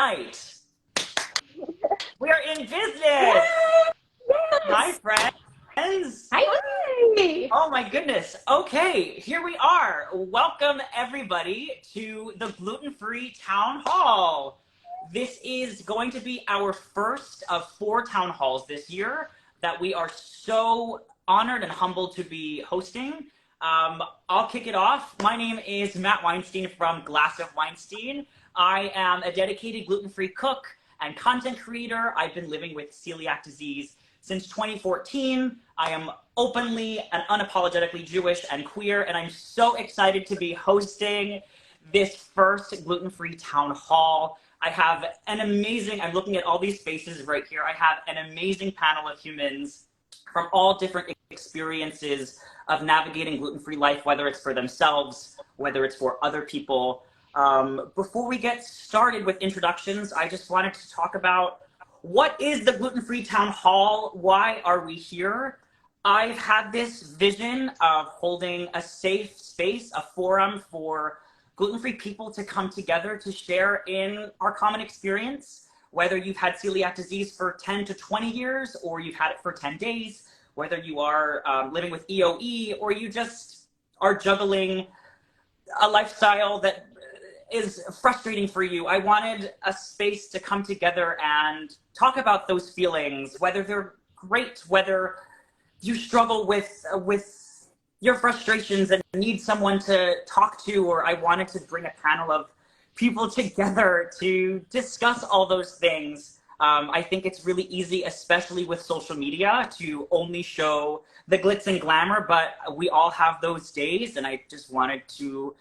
right. We are in business. Yes. Hi, friends. Hi. Oh my goodness. Okay, here we are. Welcome everybody to the Gluten Free Town Hall. This is going to be our first of 4 town halls this year that we are so honored and humbled to be hosting. I'll kick it off. My name is Matt Weinstein from Glass of Weinstein. I am a dedicated gluten-free cook and content creator. I've been living with celiac disease since 2014. I am openly and unapologetically Jewish and queer, and I'm so excited to be hosting this first gluten-free town hall. I have an amazing, I'm looking at all these faces right here. I have an amazing panel of humans from all different experiences of navigating gluten-free life, whether it's for themselves, whether it's for other people. Before we get started with introductions, I just wanted to talk about what is the Gluten Free Town Hall? Why are we here? I've had this vision of holding a safe space, a forum for gluten-free people to come together to share in our common experience, whether you've had celiac disease for 10 to 20 years, or you've had it for 10 days, whether you are living with EOE, or you just are juggling a lifestyle that is frustrating for you. I wanted a space to come together and talk about those feelings, whether they're great, whether you struggle with your frustrations and need someone to talk to, or I wanted to bring a panel of people together to discuss all those things. I think it's really easy, especially with social media, to only show the glitz and glamour, but we all have those days, and I just wanted to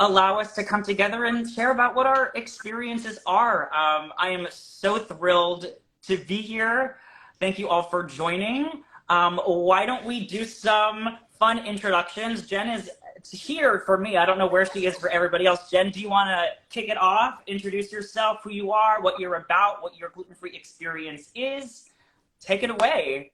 allow us to come together and share about what our experiences are. I am so thrilled to be here. Thank you all for joining. Why don't we do some fun introductions? Jen is here for me. I don't know where she is for everybody else. Jen, do you want to kick it off? Introduce yourself, who you are, what you're about, what your gluten-free experience is. Take it away.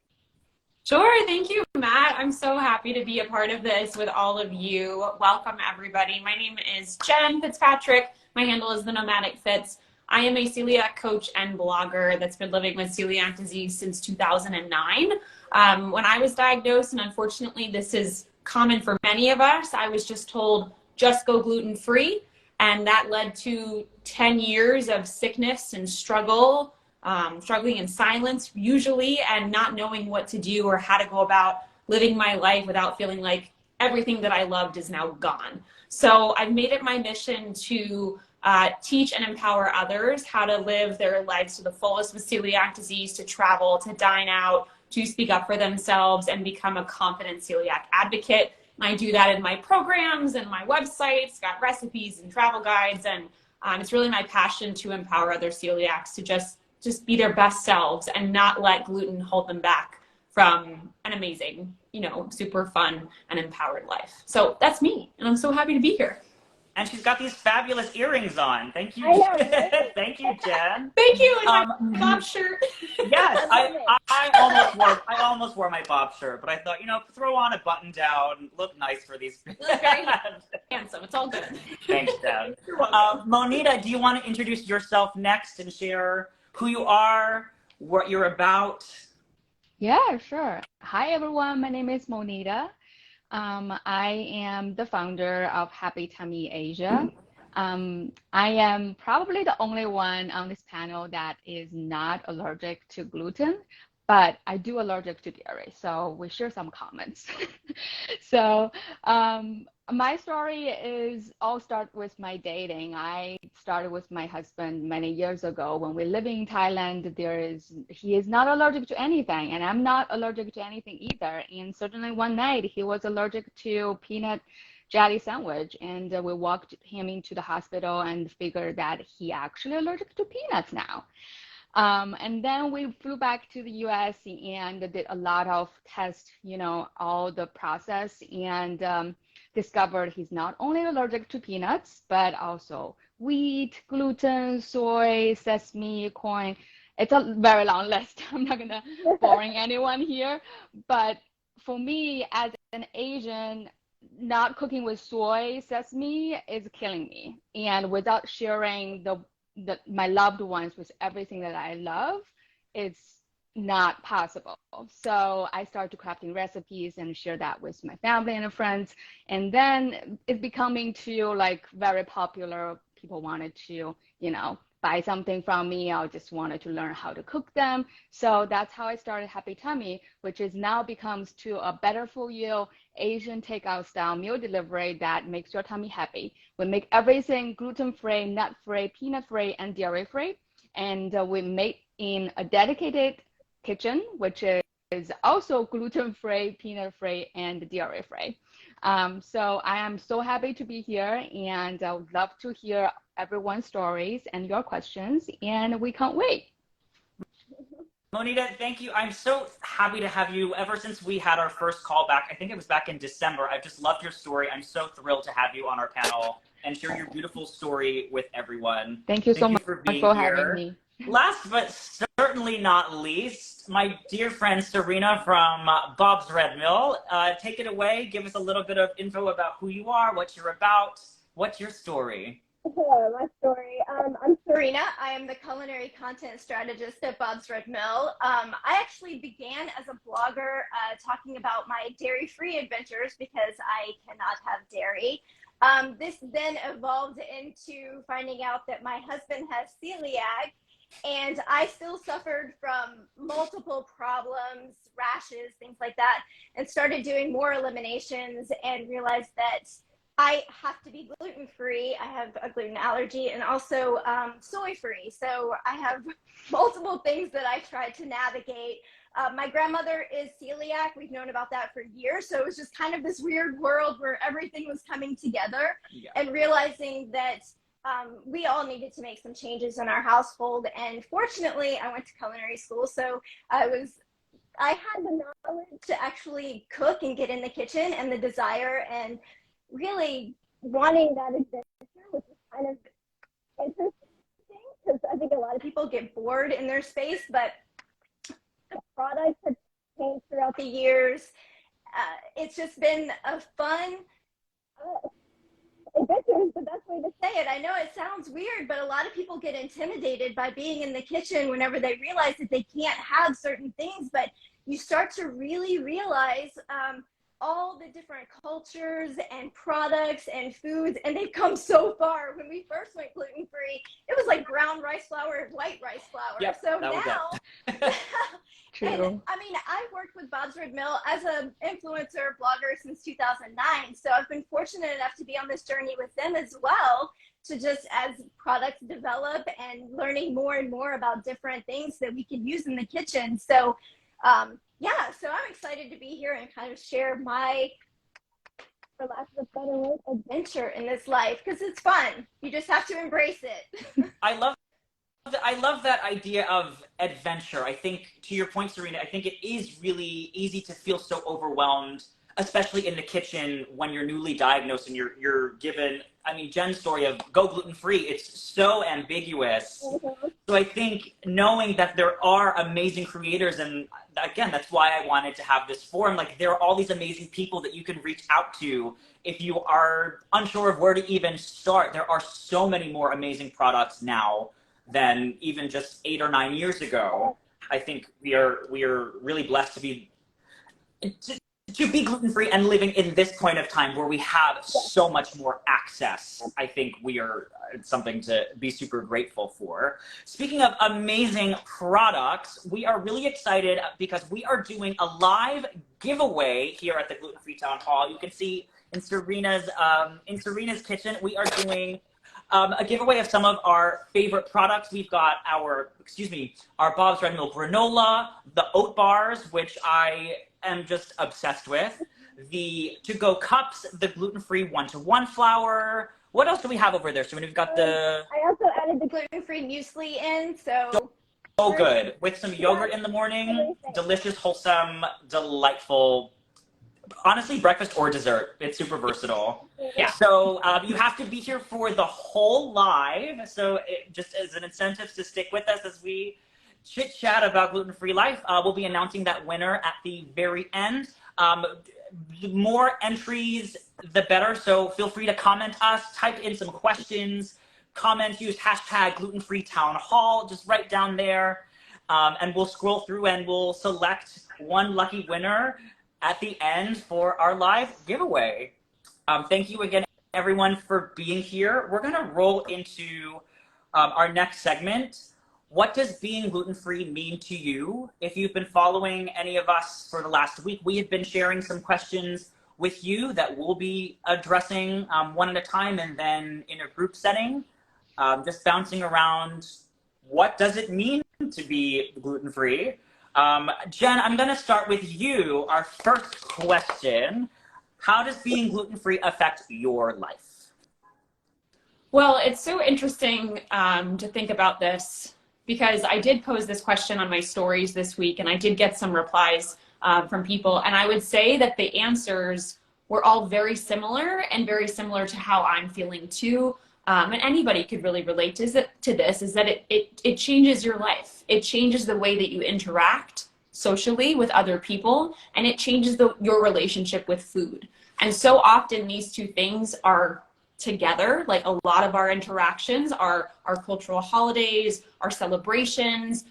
Sure. Thank you, Matt. I'm so happy to be a part of this with all of you. Welcome, everybody. My name is Jen Fitzpatrick. My handle is TheNomadicFitz. I am a celiac coach and blogger that's been living with celiac disease since 2009. When I was diagnosed, and unfortunately this is common for many of us, I was just told, just go gluten-free. And that led to 10 years of sickness and struggling in silence usually, and not knowing what to do or how to go about living my life without feeling like everything that I loved is now gone. So I've made it my mission to teach and empower others how to live their lives to the fullest with celiac disease, to travel, to dine out, to speak up for themselves and become a confident celiac advocate. And I do that in my programs and my websites, got recipes and travel guides. And it's really my passion to empower other celiacs to just be their best selves and not let gluten hold them back from an amazing, super fun and empowered life. So that's me, and I'm so happy to be here. And she's got these fabulous earrings on. Thank you. Thank you, Jen. Thank you. And my Bob shirt. Yes, I almost wore my Bob shirt, but I thought, throw on a button down, look nice for these. You look very handsome. It's all good. Thanks, Jen. Monita, do you want to introduce yourself next and share who you are, what you're about? Yeah, sure. Hi, everyone. My name is Monita. I am the founder of Happy Tummy Asia. I am probably the only one on this panel that is not allergic to gluten, but I do allergic to dairy, so we share some comments. So my story is all start with my dating. I started with my husband many years ago. When we live in Thailand, he is not allergic to anything, and I'm not allergic to anything either. And certainly one night he was allergic to peanut jelly sandwich, and we walked him into the hospital and figured that he actually allergic to peanuts now. And then we flew back to the US and did a lot of tests, all the process, and discovered he's not only allergic to peanuts, but also wheat, gluten, soy, sesame, corn. It's a very long list. I'm not gonna boring anyone here, but for me as an Asian, not cooking with soy, sesame is killing me. And without sharing the my loved ones with everything that I love, it's not possible. So I started crafting recipes and share that with my family and friends. And then it's becoming to like very popular. People wanted to, buy something from me. I just wanted to learn how to cook them. So that's how I started Happy Tummy, which is now becomes to a better for you Asian takeout style meal delivery that makes your tummy happy. We make everything gluten-free, nut-free, peanut-free, and dairy-free. And we make in a dedicated kitchen, which is also gluten-free, peanut-free, and dairy-free. So I am so happy to be here, and I would love to hear everyone's stories and your questions, and we can't wait. Monita, thank you. I'm so happy to have you. Ever since we had our first call back, I think it was back in December, I've just loved your story. I'm so thrilled to have you on our panel and share your beautiful story with everyone. Thank you so much for being for here. having me. Last but certainly not least, my dear friend Sarena from Bob's Red Mill. Take it away. Give us a little bit of info about who you are, what you're about. What's your story? Hello, my story. I'm Sarena. I am the culinary content strategist at Bob's Red Mill. I actually began as a blogger talking about my dairy-free adventures because I cannot have dairy. This then evolved into finding out that my husband has celiac, and I still suffered from multiple problems, rashes, things like that, and started doing more eliminations and realized that I have to be gluten-free. I have a gluten allergy, and also soy-free. So I have multiple things that I tried to navigate. My grandmother is celiac. We've known about that for years. So it was just kind of this weird world where everything was coming together, and realizing that we all needed to make some changes in our household. And fortunately, I went to culinary school. So I had the knowledge to actually cook and get in the kitchen, and the desire and really wanting that adventure, which is kind of interesting because I think a lot of people get bored in their space, but the products have changed throughout the years. It's just been a fun adventure is the best way to say it. I know it sounds weird, but a lot of people get intimidated by being in the kitchen whenever they realize that they can't have certain things, but you start to really realize all the different cultures and products and foods, and they've come so far. When we first went gluten-free, it was like brown rice flour and white rice flour. Yep, so now, and, I mean, I've worked with Bob's Red Mill as an influencer blogger since 2009, so I've been fortunate enough to be on this journey with them as well, to just as products develop and learning more and more about different things that we can use in the kitchen. So yeah, so I'm excited to be here and kind of share my, for lack of a better word, adventure in this life, because it's fun. You just have to embrace it. I love that idea of adventure. I think, to your point, Sarena, I think it is really easy to feel so overwhelmed, especially in the kitchen when you're newly diagnosed and you're given, I mean, Jen's story of go gluten-free, it's so ambiguous. Mm-hmm. So I think knowing that there are amazing creators, and again, that's why I wanted to have this forum, like there are all these amazing people that you can reach out to if you are unsure of where to even start. There are so many more amazing products now than even just 8 or 9 years ago. I think we are really blessed to be gluten-free and living in this point of time where we have so much more access. I think it's something to be super grateful for. Speaking of amazing products, we are really excited because we are doing a live giveaway here at the Gluten Free Town Hall. You can see in Serena's kitchen, we are doing a giveaway of some of our favorite products. We've got our Bob's Red Mill granola, the oat bars, which I am just obsessed with, the to-go cups, the gluten-free one-to-one flour. What else do we have over there? So we've got the... I also added the gluten-free muesli in, so good. With some yogurt in the morning, delicious, wholesome, delightful. Honestly, breakfast or dessert. It's super versatile. Yeah. So you have to be here for the whole live. So just as an incentive to stick with us as we chit chat about gluten-free life, we'll be announcing that winner at the very end. The more entries, the better. So feel free to comment us, type in some questions, comment, use hashtag Gluten Free Town Hall, just right down there. And we'll scroll through and we'll select one lucky winner at the end for our live giveaway. Thank you again, everyone, for being here. We're going to roll into our next segment. What does being gluten-free mean to you? If you've been following any of us for the last week, we have been sharing some questions with you that we'll be addressing one at a time and then in a group setting, just bouncing around what does it mean to be gluten-free. Jen, I'm going to start with you. Our first question, how does being gluten-free affect your life? Well, it's so interesting to think about this because I did pose this question on my stories this week and I did get some replies from people. And I would say that the answers were all very similar and very similar to how I'm feeling too. And anybody could really relate to this, is that it changes your life. It changes the way that you interact socially with other people, and it changes your relationship with food. And so often these two things are together. Like a lot of our interactions, our cultural holidays, our celebrations,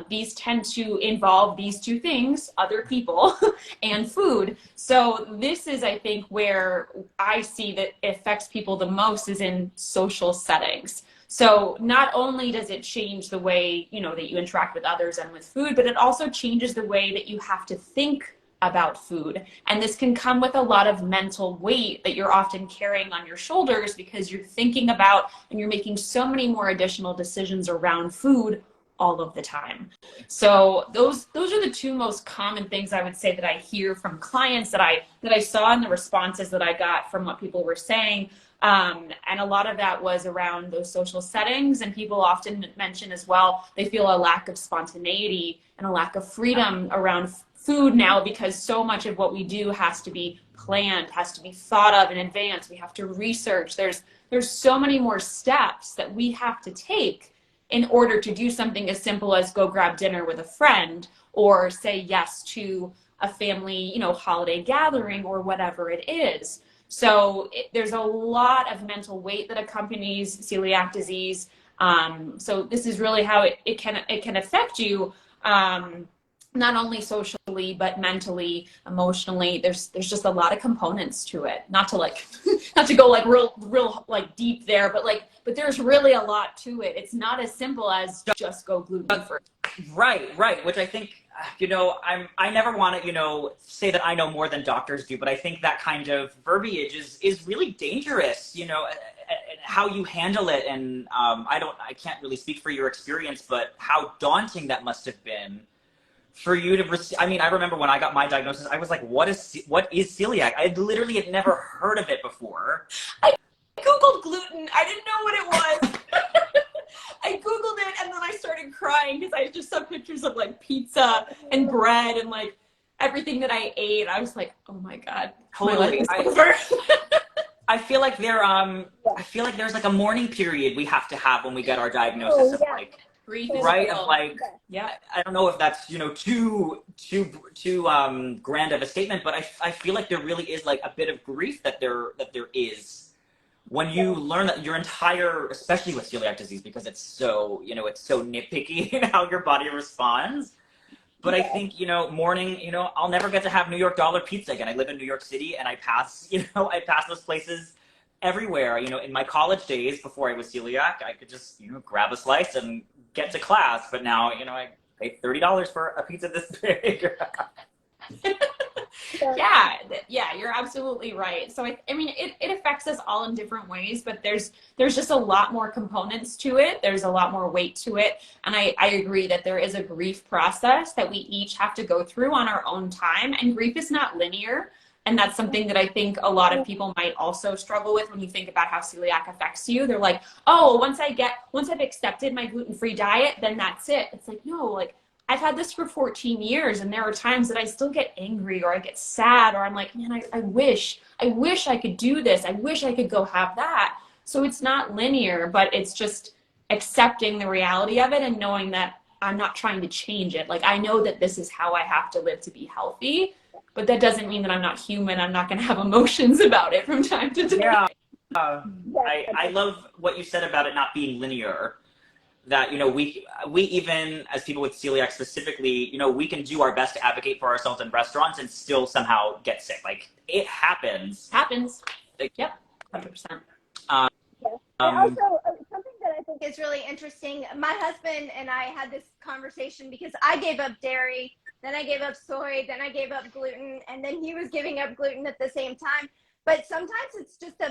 these tend to involve these two things, other people and food. So this is, I think, where I see that it affects people the most is in social settings. So not only does it change the way, that you interact with others and with food, but it also changes the way that you have to think about food. And this can come with a lot of mental weight that you're often carrying on your shoulders because you're thinking about and you're making so many more additional decisions around food all of the time. So those are the two most common things I would say that I hear from clients that I saw in the responses that I got from what people were saying. And a lot of that was around those social settings, and people often mention as well, they feel a lack of spontaneity and a lack of freedom around food now because so much of what we do has to be planned, has to be thought of in advance. We have to research. There's so many more steps that we have to take in order to do something as simple as go grab dinner with a friend or say yes to a family, holiday gathering or whatever it is. So there's a lot of mental weight that accompanies celiac disease. So this is really how it can affect you, not only socially, but mentally, emotionally. There's just a lot of components to it. Not to go like real like deep there, but there's really a lot to it. It's not as simple as just go gluten free. Right. Which I think, I never want to, say that I know more than doctors do, but I think that kind of verbiage is really dangerous, how you handle it. And I can't really speak for your experience, but how daunting that must have been for you to receive. I mean, I remember when I got my diagnosis, I was like, what is celiac? I literally had never heard of it before. I Googled gluten. I didn't know what it was. I Googled it and then I started crying because I just saw pictures of like pizza and bread and like everything that I ate. I was like, oh my God. Totally. I feel like there's like a mourning period we have to have when we get our diagnosis of like, grief is right? real. Of like, yeah. I don't know if that's, too grand of a statement, but I feel like there really is like a bit of grief that there is when you learn that your entire, especially with celiac disease, because it's so, it's so nitpicky in how your body responds. But I think, mourning, I'll never get to have New York dollar pizza again. I live in New York City and I pass those places everywhere. In my college days before I was celiac, I could just, grab a slice and get to class. But now, I pay $30 for a pizza this big. Yeah, you're absolutely right. So I mean, it affects us all in different ways, but there's just a lot more components to it. There's a lot more weight to it. And I agree that there is a grief process that we each have to go through on our own time. And grief is not linear. And that's something that I think a lot of people might also struggle with when you think about how celiac affects you. They're like, oh, once I've accepted my gluten-free diet, then that's it. It's like, no, like I've had this for 14 years and there are times that I still get angry or I get sad or I'm like, man, I wish I could do this. I wish I could go have that. So it's not linear, but it's just accepting the reality of it and knowing that I'm not trying to change it. Like I know that this is how I have to live to be healthy. But that doesn't mean that I'm not human. I'm not going to have emotions about it from time to time. Yeah. I love what you said about it not being linear. That, you know, we even as people with celiac specifically, you know, we can do our best to advocate for ourselves in restaurants and still somehow get sick. Like, it happens. Happens. Like, Yep, 100%. Yes. And also, something that I think is really interesting, my husband and I had this conversation because I gave up dairy, then I gave up soy, then I gave up gluten, and then he was giving up gluten at the same time. But sometimes it's just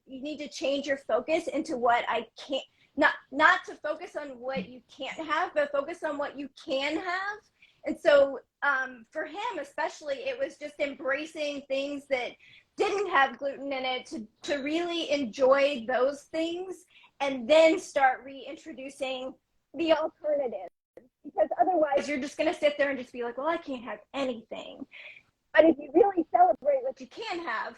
you need to change your focus into what I can't, not to focus on what you can't have, but focus on what you can have. And so for him especially, it was just embracing things that didn't have gluten in it, to really enjoy those things, and then start reintroducing the alternatives. Because otherwise you're just going to sit there and just be like, well, I can't have anything. But if you really celebrate what you can have,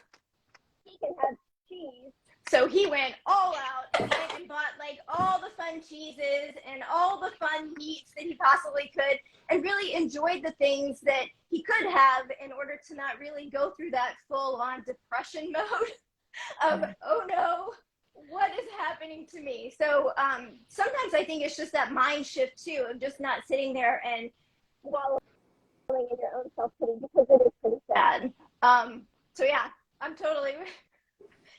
he can have cheese. So he went all out and went and bought like all the fun cheeses and all the fun meats that he possibly could, and really enjoyed the things that he could have in order to not really go through that full-on depression mode of, oh no, what is happening to me? So sometimes I think it's just that mind shift too, of just not sitting there and wallowing in your own self-pity, because it is pretty sad. So yeah, I'm totally...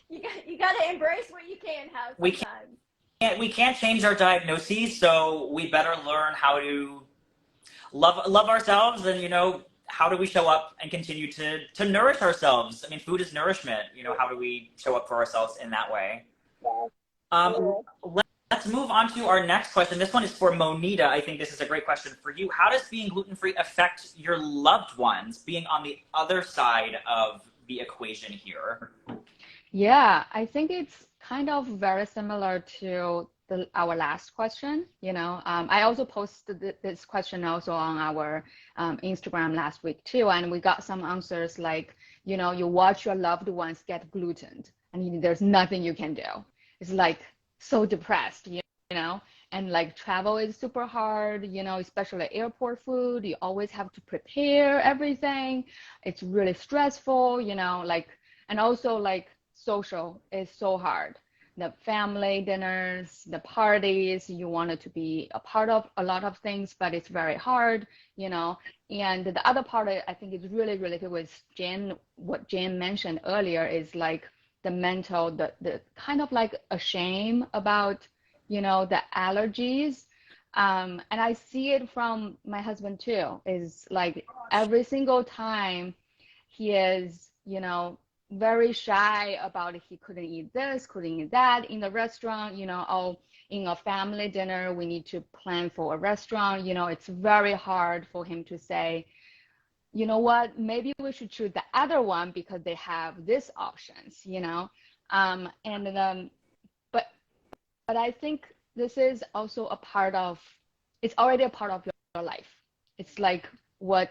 You got to embrace what you can have sometimes. We can't change our diagnoses, so we better learn how to love ourselves, and, you know, how do we show up and continue to nourish ourselves? I mean, food is nourishment. You know, how do we show up for ourselves in that way? Yes. Let's move on to our next question. This one is for Monita. I think this is a great question for you. How does being gluten-free affect your loved ones, being on the other side of the equation here? Yeah, I think it's kind of very similar to our last question. You know, I also posted this question also on our Instagram last week too, and we got some answers like, you know, you watch your loved ones get gluten, and there's nothing you can do. It's like so depressed, you know, and like travel is super hard, you know, especially airport food. You always have to prepare everything. It's really stressful, you know, like, and also like social is so hard. The family dinners, the parties, you wanted to be a part of a lot of things, but it's very hard, you know. And the other part I think is really related with what Jen mentioned earlier, is like the mental, the kind of like a shame about, you know, the allergies. And I see it from my husband too, is like every single time he is, you know, very shy about he couldn't eat this, couldn't eat that in the restaurant, you know, oh, in a family dinner, we need to plan for a restaurant, you know, it's very hard for him to say, you know what, maybe we should choose the other one because they have these options, you know. But I think this is also a part of, it's already a part of your life. It's like what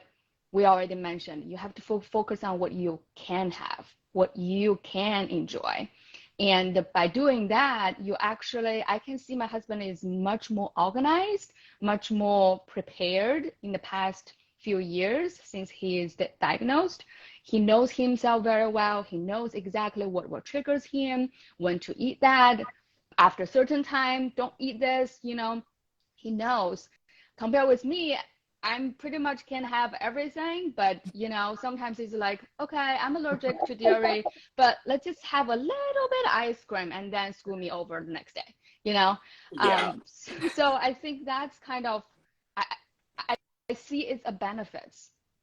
we already mentioned. You have to focus on what you can have, what you can enjoy. And by doing that, you actually, I can see my husband is much more organized, much more prepared in the past few years since he is diagnosed. He knows himself very well. He knows exactly what triggers him, when to eat that, after a certain time, don't eat this, you know, he knows. Compared with me, I'm pretty much can have everything, but you know, sometimes it's like, okay, I'm allergic to dairy, but let's just have a little bit of ice cream and then screw me over the next day, you know? Yeah. So I think that's kind of, I see it's a benefit.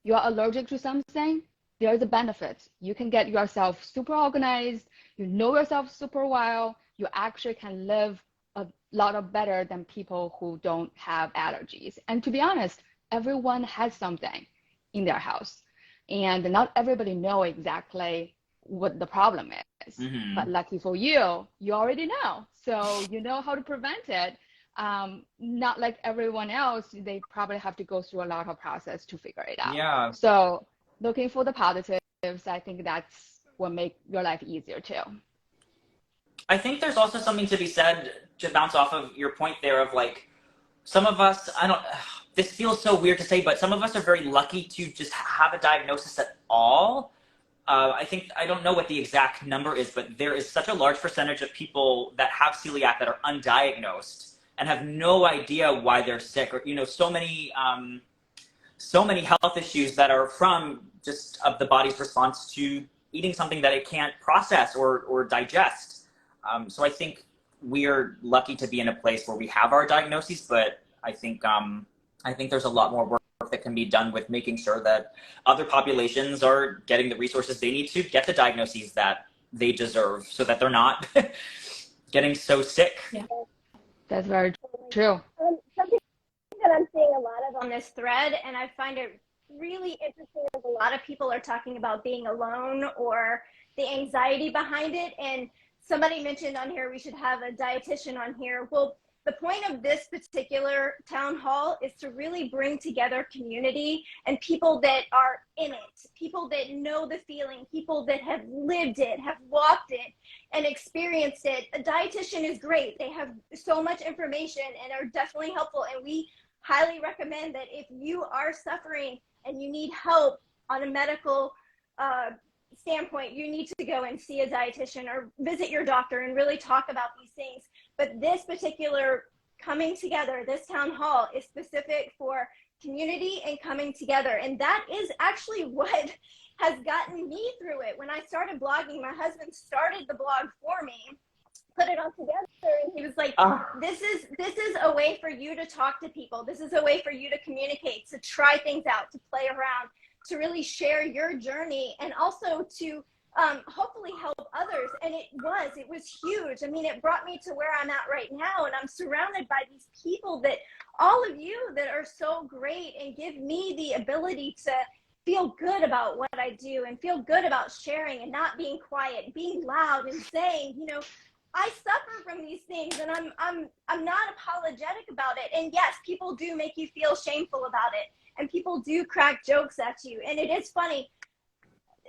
You're allergic to something, there's a benefit. You can get yourself super organized, you know yourself super well, you actually can live a lot of better than people who don't have allergies. And to be honest, everyone has something in their house, and not everybody know exactly what the problem is. Mm-hmm. But lucky for you, you already know, so you know how to prevent it. Not like everyone else, they probably have to go through a lot of process to figure it out. Yeah. So looking for the positives, I think that's what make your life easier too. I think there's also something to be said to bounce off of your point there of like, some of us, this feels so weird to say, but some of us are very lucky to just have a diagnosis at all. I think, I don't know what the exact number is, but there is such a large percentage of people that have celiac that are undiagnosed and have no idea why they're sick, or, you know, so many health issues that are from just of the body's response to eating something that it can't process or digest. So I think we're lucky to be in a place where we have our diagnoses, but I think there's a lot more work that can be done with making sure that other populations are getting the resources they need to get the diagnoses that they deserve, so that they're not getting so sick. Yeah. That's very true. Something that I'm seeing a lot of on this thread, and I find it really interesting, is a lot of people are talking about being alone or the anxiety behind it. And somebody mentioned on here we should have a dietitian on here. Well, the point of this particular town hall is to really bring together community and people that are in it, people that know the feeling, people that have lived it, have walked it and experienced it. A dietitian is great. They have so much information and are definitely helpful. And we highly recommend that if you are suffering and you need help on a medical standpoint, you need to go and see a dietitian or visit your doctor and really talk about these things. But this particular coming together, this town hall, is specific for community and coming together. And that is actually what has gotten me through it. When I started blogging, my husband started the blog for me, put it all together, and he was like, this is a way for you to talk to people. This is a way for you to communicate, to try things out, to play around, to really share your journey, and also to hopefully help others. And it was huge. I mean, it brought me to where I'm at right now, and I'm surrounded by these people, that all of you that are so great and give me the ability to feel good about what I do and feel good about sharing and not being quiet, being loud and saying, you know, I suffer from these things, and I'm not apologetic about it. And yes, people do make you feel shameful about it, and people do crack jokes at you. And it is funny.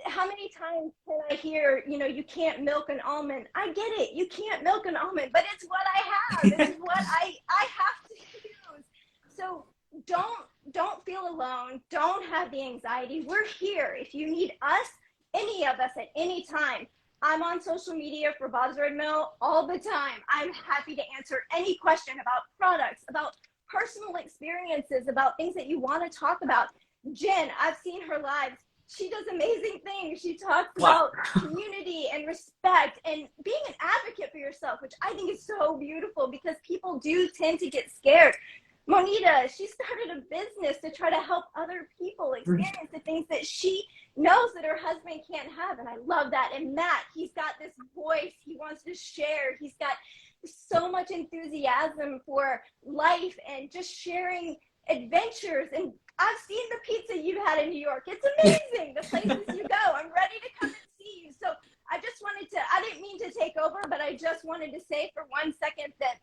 How many times can I hear, you know, you can't milk an almond? I get it. You can't milk an almond, but it's what I have. It's what I have to use. So don't feel alone. Don't have the anxiety. We're here. If you need us, any of us at any time. I'm on social media for Bob's Red Mill all the time. I'm happy to answer any question about products, about personal experiences, about things that you want to talk about. Jen, I've seen her lives. She does amazing things. She talks about community and respect and being an advocate for yourself, which I think is so beautiful, because people do tend to get scared. Monita, she started a business to try to help other people experience the things that she knows that her husband can't have. And I love that. And Matt, he's got this voice he wants to share. He's got so much enthusiasm for life and just sharing adventures. And I've seen the pizza you've had in New York. It's amazing, the places you go. I'm ready to come and see you. So I just wanted to, I didn't mean to take over, but I just wanted to say for 1 second that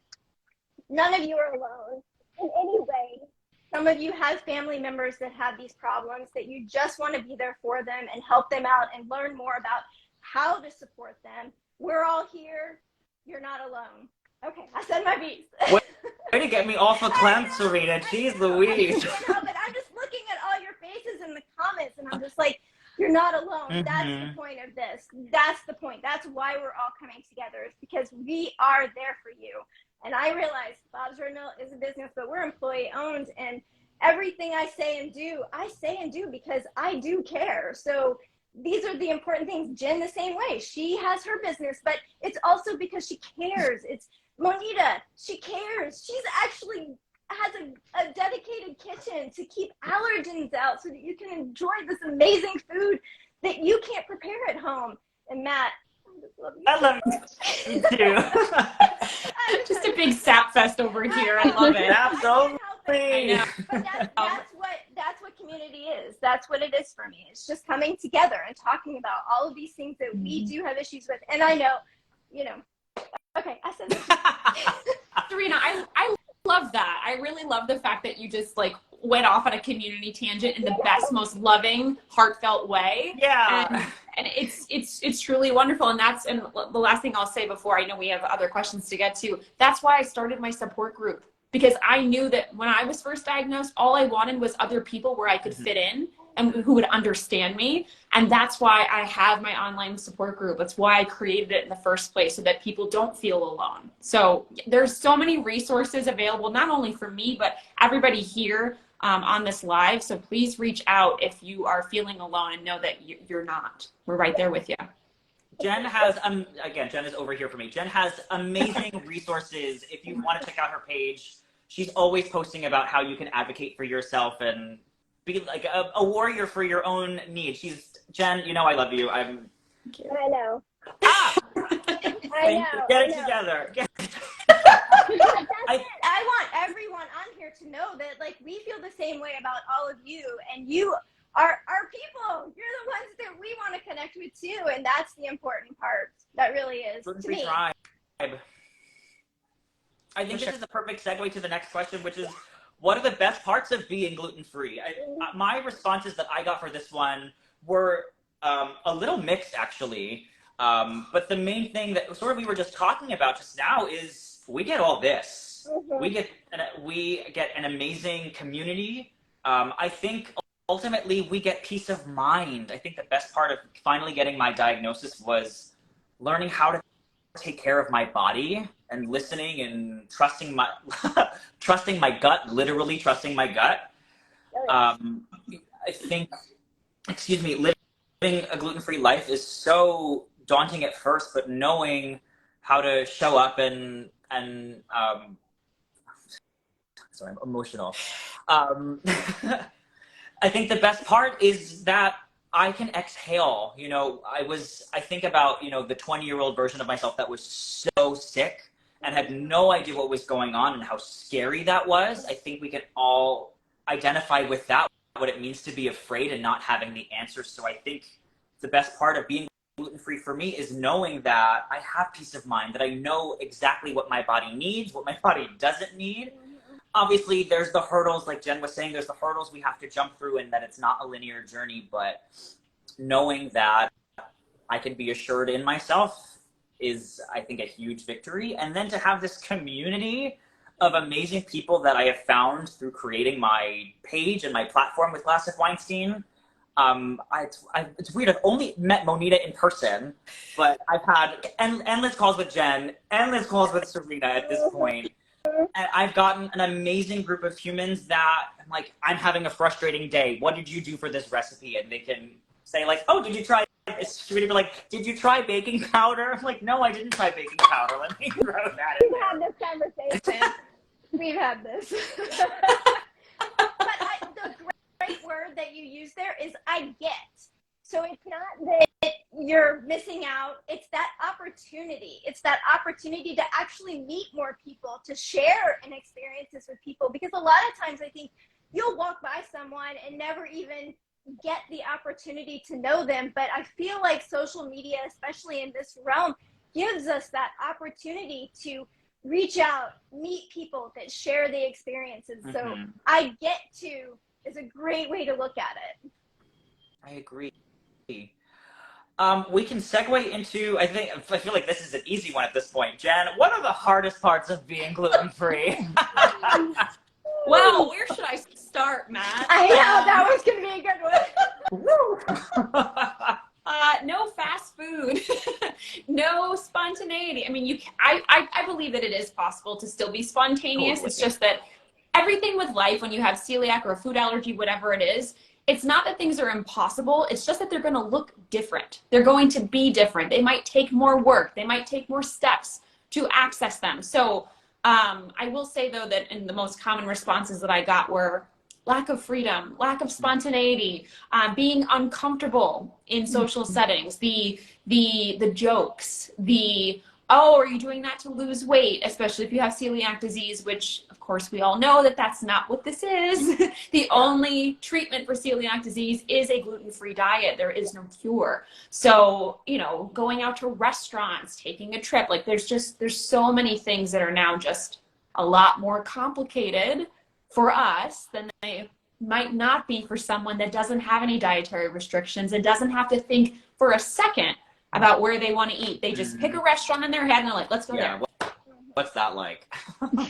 none of you are alone in any way. Some of you have family members that have these problems, that you just want to be there for them and help them out and learn more about how to support them. We're all here. You're not alone. Okay, I said my piece. Way to get me off a clamp, Sarena. Jeez Louise. But I'm just looking at all your faces in the comments, and I'm just like, you're not alone. That's the point of this. That's the point. That's why we're all coming together, is because we are there for you. And I realize Bob's Red Mill is a business, but we're employee owned, and everything I say and do because I do care. So these are the important things. Jen, the same way. She has her business, but it's also because she cares. It's Monita, she cares. She's actually has a dedicated kitchen to keep allergens out so that you can enjoy this amazing food that you can't prepare at home. And Matt, I love you too. Just a big sap fest over here. I love it. Absolutely. I know. But that's what community is. That's what it is for me. It's just coming together and talking about all of these things that we do have issues with. And I know, you know, okay, I said that. Sarena, I love that. I really love the fact that you just like went off on a community tangent in the best, most loving, heartfelt way. Yeah. And it's truly wonderful. And the last thing I'll say before, I know we have other questions to get to, that's why I started my support group, because I knew that when I was first diagnosed, all I wanted was other people where I could fit in. and who would understand me. And that's why I have my online support group. That's why I created it in the first place, so that people don't feel alone. So there's so many resources available, not only for me, but everybody here on this live. So please reach out if you are feeling alone and know that you're not. We're right there with you. Jen has, again, Jen is over here for me. Jen has amazing resources. If you want to check out her page, she's always posting about how you can advocate for yourself and be like a warrior for your own needs. Jen, you know I love you. I know. Ah! I know. Get it together. I want everyone on here to know that, like, we feel the same way about all of you, and you are our people. You're the ones that we want to connect with too, and that's the important part. That really is to me. Tribe. I think this is the perfect segue to the next question, which is, what are the best parts of being gluten-free? My responses that I got for this one were a little mixed, actually. But the main thing that sort of we were just talking about just now is we get all this. We get an amazing community. I think ultimately we get peace of mind. I think the best part of finally getting my diagnosis was learning how to take care of my body and listening and trusting my gut, literally trusting my gut. I think, living a gluten-free life is so daunting at first, but knowing how to show up and sorry, I'm emotional. I think the best part is that I can exhale. You know, I think about, the 20-year-old version of myself that was so sick and had no idea what was going on and how scary that was. I think we can all identify with that, what it means to be afraid and not having the answers. So I think the best part of being gluten-free for me is knowing that I have peace of mind, that I know exactly what my body needs, what my body doesn't need. Obviously, there's the hurdles, like Jen was saying, there's the hurdles we have to jump through, and that it's not a linear journey, but knowing that I can be assured in myself is, I think, a huge victory. And then to have this community of amazing people that I have found through creating my page and my platform with Glass of Weinstein. It's weird, I've only met Monita in person, but I've had endless calls with Jen, endless calls with Sarena at this point. And I've gotten an amazing group of humans that I'm like, I'm having a frustrating day. What did you do for this recipe? And they can say like, oh, did you try this? Should we be like, did you try baking powder? I'm like, no, I didn't try baking powder. Let me throw that in there. We've had this conversation. We've had this. But the great word that you use there is I get. So it's not that you're missing out. It's that opportunity. It's that opportunity to actually meet more people, to share and experiences with people. Because a lot of times I think you'll walk by someone and never even get the opportunity to know them. But I feel like social media, especially in this realm, gives us that opportunity to reach out, meet people that share the experiences. So I get to is a great way to look at it. I agree. We can segue into, I feel like this is an easy one at this point. Jen, what are the hardest parts of being gluten-free? Well, where should I start, Matt? I know, that was going to be a good one. No fast food, no spontaneity. I mean, I believe that it is possible to still be spontaneous. Totally. It's just that everything with life, when you have celiac or a food allergy, whatever it is, it's not that things are impossible. It's just that they're going to look different. They're going to be different. They might take more work. They might take more steps to access them. So I will say, though, that in the most common responses that I got were lack of freedom, lack of spontaneity, being uncomfortable in social settings, the jokes, oh, are you doing that to lose weight? Especially if you have celiac disease, which of course we all know that that's not what this is. The only treatment for celiac disease is a gluten-free diet. There is no cure. So, going out to restaurants, taking a trip, like there's so many things that are now just a lot more complicated for us than they might not be for someone that doesn't have any dietary restrictions and doesn't have to think for a second about where they want to eat. They just pick a restaurant in their head and they're like, let's go there. What's that like?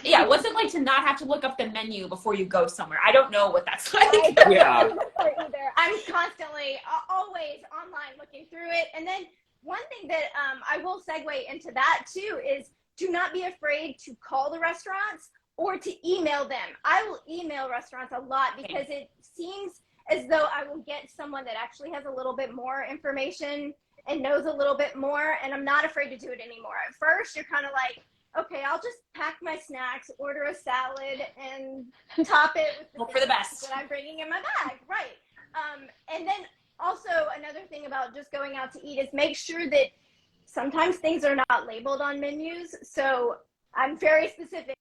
Yeah, what's it like to not have to look up the menu before you go somewhere? I don't know what that's like. I don't either. I'm constantly, always online looking through it. And then one thing that I will segue into that too is do not be afraid to call the restaurants or to email them. I will email restaurants a lot because it seems as though I will get someone that actually has a little bit more information and knows a little bit more, and I'm not afraid to do it anymore. At first, you're kind of like, okay, I'll just pack my snacks, order a salad, and top it with Hope for the best that I'm bringing in my bag, right? And then also another thing about just going out to eat is make sure that sometimes things are not labeled on menus. So I'm very specific.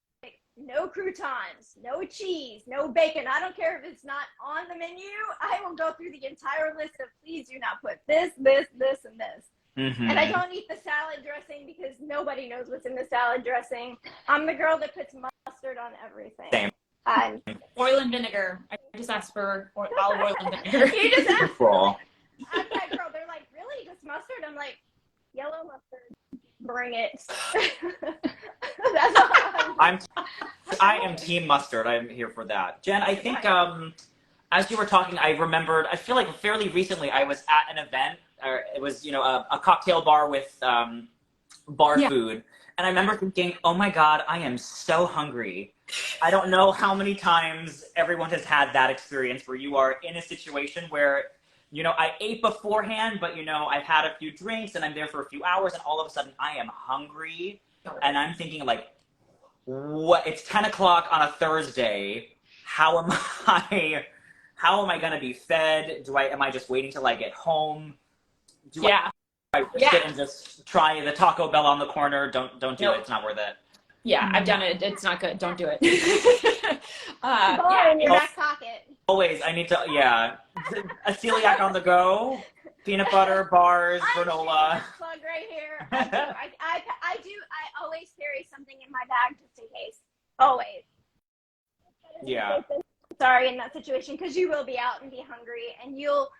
No croutons, no cheese, no bacon. I don't care if it's not on the menu. I will go through the entire list of please do not put this, this, this, and this. And I don't eat the salad dressing because nobody knows what's in the salad dressing. I'm the girl that puts mustard on everything. Same. Oil and vinegar. I just asked for olive oil and vinegar. You just asked Cool. I'm that girl. They're like, really? Just mustard? I'm like, yellow mustard. Bring it. That's all I am team mustard. I'm here for that. Jen, I think as you were talking, I remembered, I feel like fairly recently I was at an event, it was, you know, a cocktail bar with bar food. And I remember thinking, oh my God, I am so hungry. I don't know how many times everyone has had that experience where you are in a situation where, you know, I ate beforehand, but, you know, I've had a few drinks and I'm there for a few hours and all of a sudden I am hungry. And I'm thinking like, what? It's 10 o'clock on a Thursday. How am I going to be fed? Am I just waiting till I get home? I risk it and just try the Taco Bell on the corner? Don't do it. It's not worth it. Yeah, I've done it. It's not good. Don't do it. in your back pocket. Always, I need to, a celiac on the go, peanut butter, bars, granola. Plug right here. I always carry something in my bag just in case. Always. Yeah. Sorry in that situation because you will be out and be hungry and you'll,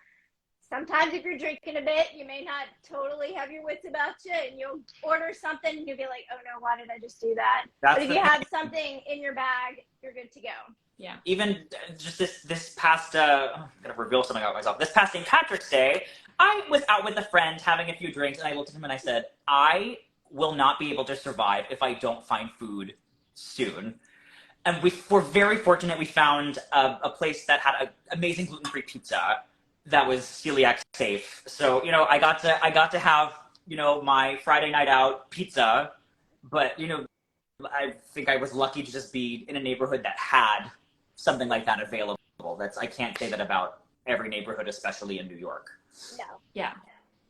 sometimes if you're drinking a bit, you may not totally have your wits about you and you'll order something and you'll be like, oh no, why did I just do that? But if you have something in your bag, you're good to go. Yeah. Even just this past, I'm going to reveal something about myself. This past St. Patrick's Day, I was out with a friend having a few drinks and I looked at him and I said, I will not be able to survive if I don't find food soon. And we were very fortunate. We found a place that had an amazing gluten-free pizza that was celiac safe. So, you know, I got to have, you know, my Friday night out pizza, but, you know, I think I was lucky to just be in a neighborhood that had something like that available. I can't say that about every neighborhood, especially in New York. No. Yeah.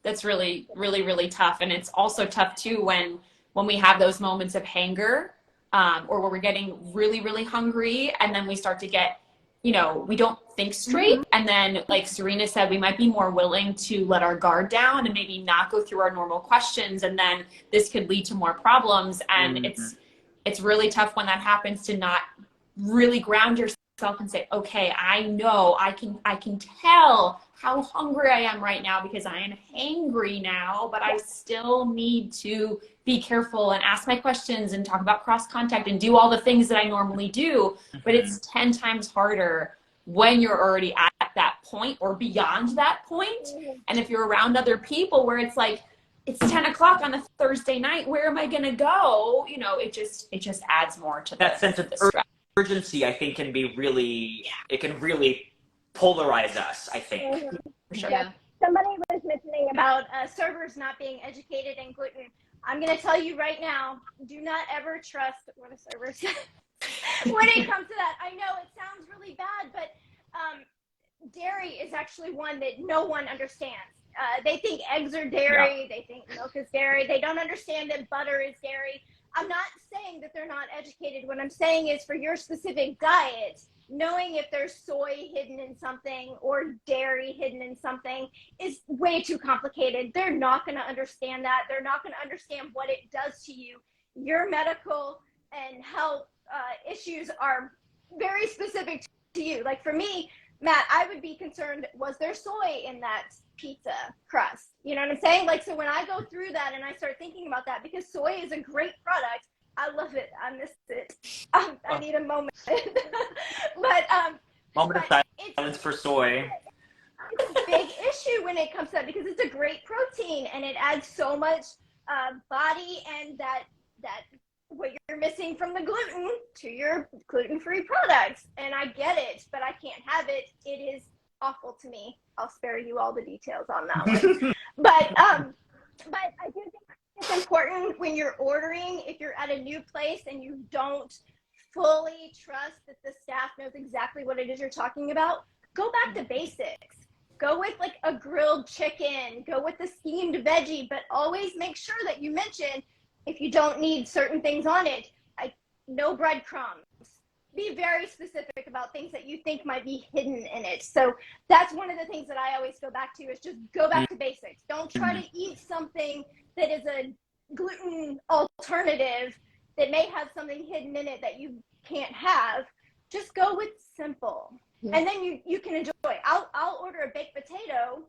That's really, really, really tough. And it's also tough too when we have those moments of hunger, or where we're getting really, really hungry and then we start to get, you know, we don't think straight. And then like Sarena said, we might be more willing to let our guard down and maybe not go through our normal questions. And then this could lead to more problems. And it's really tough when that happens to not really ground yourself and say, okay, I know I can tell how hungry I am right now because I am hangry now, but I still need to be careful and ask my questions and talk about cross contact and do all the things that I normally do. But it's 10 times harder when you're already at that point or beyond that point. And if you're around other people where it's like, it's 10 o'clock on a Thursday night, where am I going to go? You know, it just adds more to that sense of urgency. I think can be really, it can really polarize us, I think. For sure. Yeah. Somebody was mentioning about servers not being educated in gluten. I'm going to tell you right now, do not ever trust what a server says when it comes to that. I know it sounds really bad, but dairy is actually one that no one understands. They think eggs are dairy. They think milk is dairy. They don't understand that butter is dairy. I'm not saying that they're not educated. What I'm saying is for your specific diet, knowing if there's soy hidden in something or dairy hidden in something is way too complicated. They're not going to understand that. They're not going to understand what it does to you. Your medical and health issues are very specific to you. Like for me, Matt, I would be concerned, was there soy in that pizza crust? You know what I'm saying? Like, so when I go through that and I start thinking about that, because soy is a great product, I love it. I miss it. I need a moment. But moment of silence for soy. too when it comes to that, because it's a great protein and it adds so much body, and that what you're missing from the gluten to your gluten-free products. And I get it, but I can't have it. It is awful to me. I'll spare you all the details on that one. But I do think it's important when you're ordering, if you're at a new place and you don't fully trust that the staff knows exactly what it is you're talking about, go back to basics. Go with like a grilled chicken, go with the steamed veggie, but always make sure that you mention if you don't need certain things on it, no breadcrumbs. Be very specific about things that you think might be hidden in it. So that's one of the things that I always go back to, is just go back to basics. Don't try to eat something that is a gluten alternative that may have something hidden in it that you can't have. Just go with simple. Yeah. And then you can enjoy. I'll order a baked potato,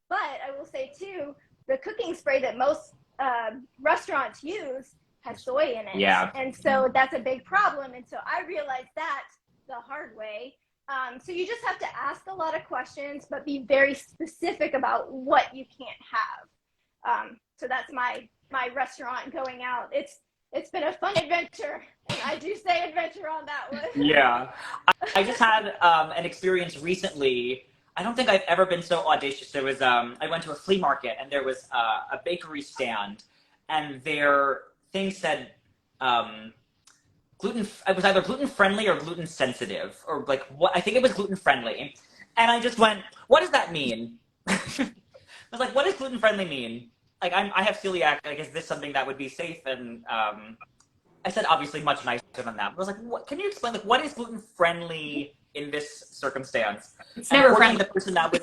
but I will say too, the cooking spray that most restaurants use has soy in it. Yeah. And so that's a big problem. And so I realized that the hard way. So you just have to ask a lot of questions, but be very specific about what you can't have. So that's my restaurant going out. It's been a fun adventure, and I do say adventure on that one. Yeah. I just had an experience recently. I don't think I've ever been so audacious. There was, I went to a flea market, and there was a bakery stand, and their thing said it was either gluten friendly or gluten sensitive, or like what, I think it was gluten friendly. And I just went, what does that mean? I was like, what does gluten friendly mean? Like, I have celiac, like, is this something that would be safe? And I said, obviously, much nicer than that. But I was like, what, can you explain, like, what is gluten friendly in this circumstance? It's never friendly. The person that was,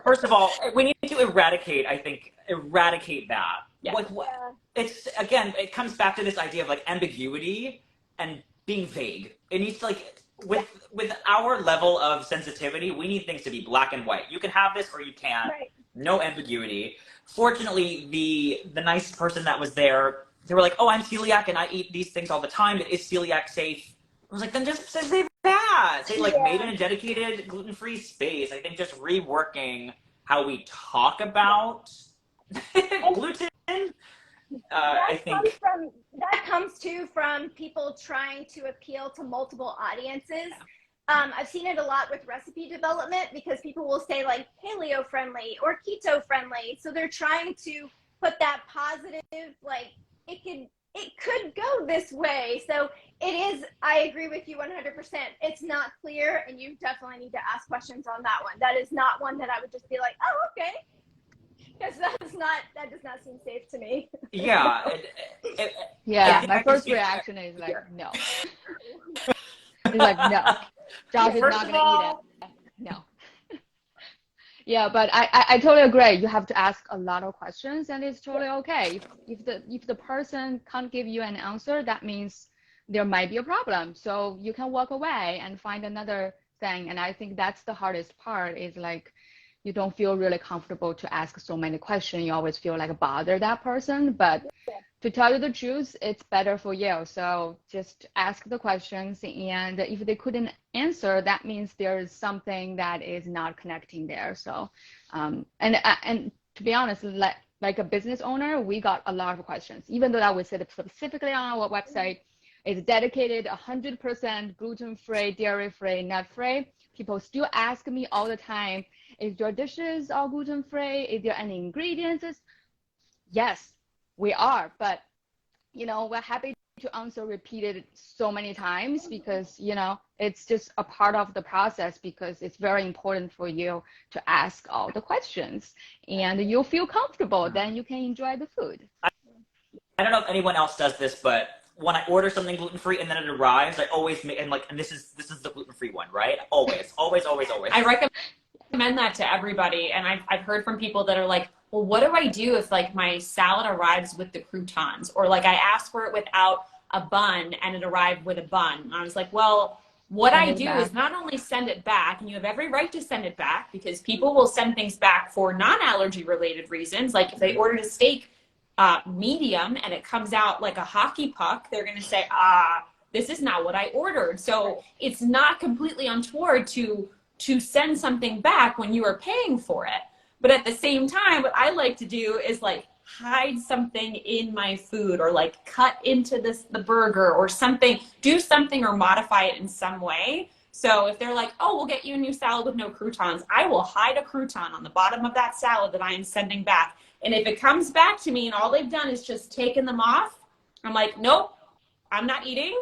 first of all, we need to eradicate that. Yeah. Like, what, it's, again, it comes back to this idea of, like, ambiguity and being vague. It needs to, like, with our level of sensitivity, we need things to be black and white. You can have this or you can't. Right. No ambiguity. Fortunately, the nice person that was there, they were like, oh, I'm celiac and I eat these things all the time. Is celiac safe? I was like, then just say that. Say, like, made in a dedicated gluten-free space. I think just reworking how we talk about gluten. I think that comes too from people trying to appeal to multiple audiences. I've seen it a lot with recipe development, because people will say like paleo friendly or keto friendly. So they're trying to put that positive, like it could go this way. So it is, I agree with you 100%. It's not clear, and you definitely need to ask questions on that one. That is not one that I would just be like, oh, okay. Because that does not seem safe to me. Yeah. My first reaction is like, no. It's like, no. Josh is not going to eat it. No. Yeah, but I totally agree. You have to ask a lot of questions, and it's totally okay. If the person can't give you an answer, that means there might be a problem. So you can walk away and find another thing. And I think that's the hardest part, is like, you don't feel really comfortable to ask so many questions. You always feel like bother that person. But to tell you the truth, it's better for you. So just ask the questions, and if they couldn't answer, that means there's something that is not connecting there. So, and to be honest, like a business owner, we got a lot of questions. Even though I would say that specifically on our website, it's dedicated 100% gluten-free, dairy-free, nut-free. People still ask me all the time, is your dishes all gluten-free? Is there any ingredients? Yes, we are, but, we're happy to answer repeated so many times, because, it's just a part of the process, because it's very important for you to ask all the questions, and you'll feel comfortable, then you can enjoy the food. I don't know if anyone else does this, but when I order something gluten-free and then it arrives, I always make, and this is the gluten-free one, right? Always. I recommend that to everybody, and I've heard from people that are like, well, what do I do if like my salad arrives with the croutons, or like I asked for it without a bun and it arrived with a bun? And I was like, well, what I do is not only send it back, and you have every right to send it back, because people will send things back for non-allergy related reasons. Like if they ordered a steak medium and it comes out like a hockey puck, they're going to say, this is not what I ordered. So it's not completely untoward to to send something back when you are paying for it. But at the same time, what I like to do is like hide something in my food, or like cut into the burger or something, do something or modify it in some way. So if they're like, oh, we'll get you a new salad with no croutons, I will hide a crouton on the bottom of that salad that I am sending back. And if it comes back to me and all they've done is just taken them off, I'm like, nope, I'm not eating.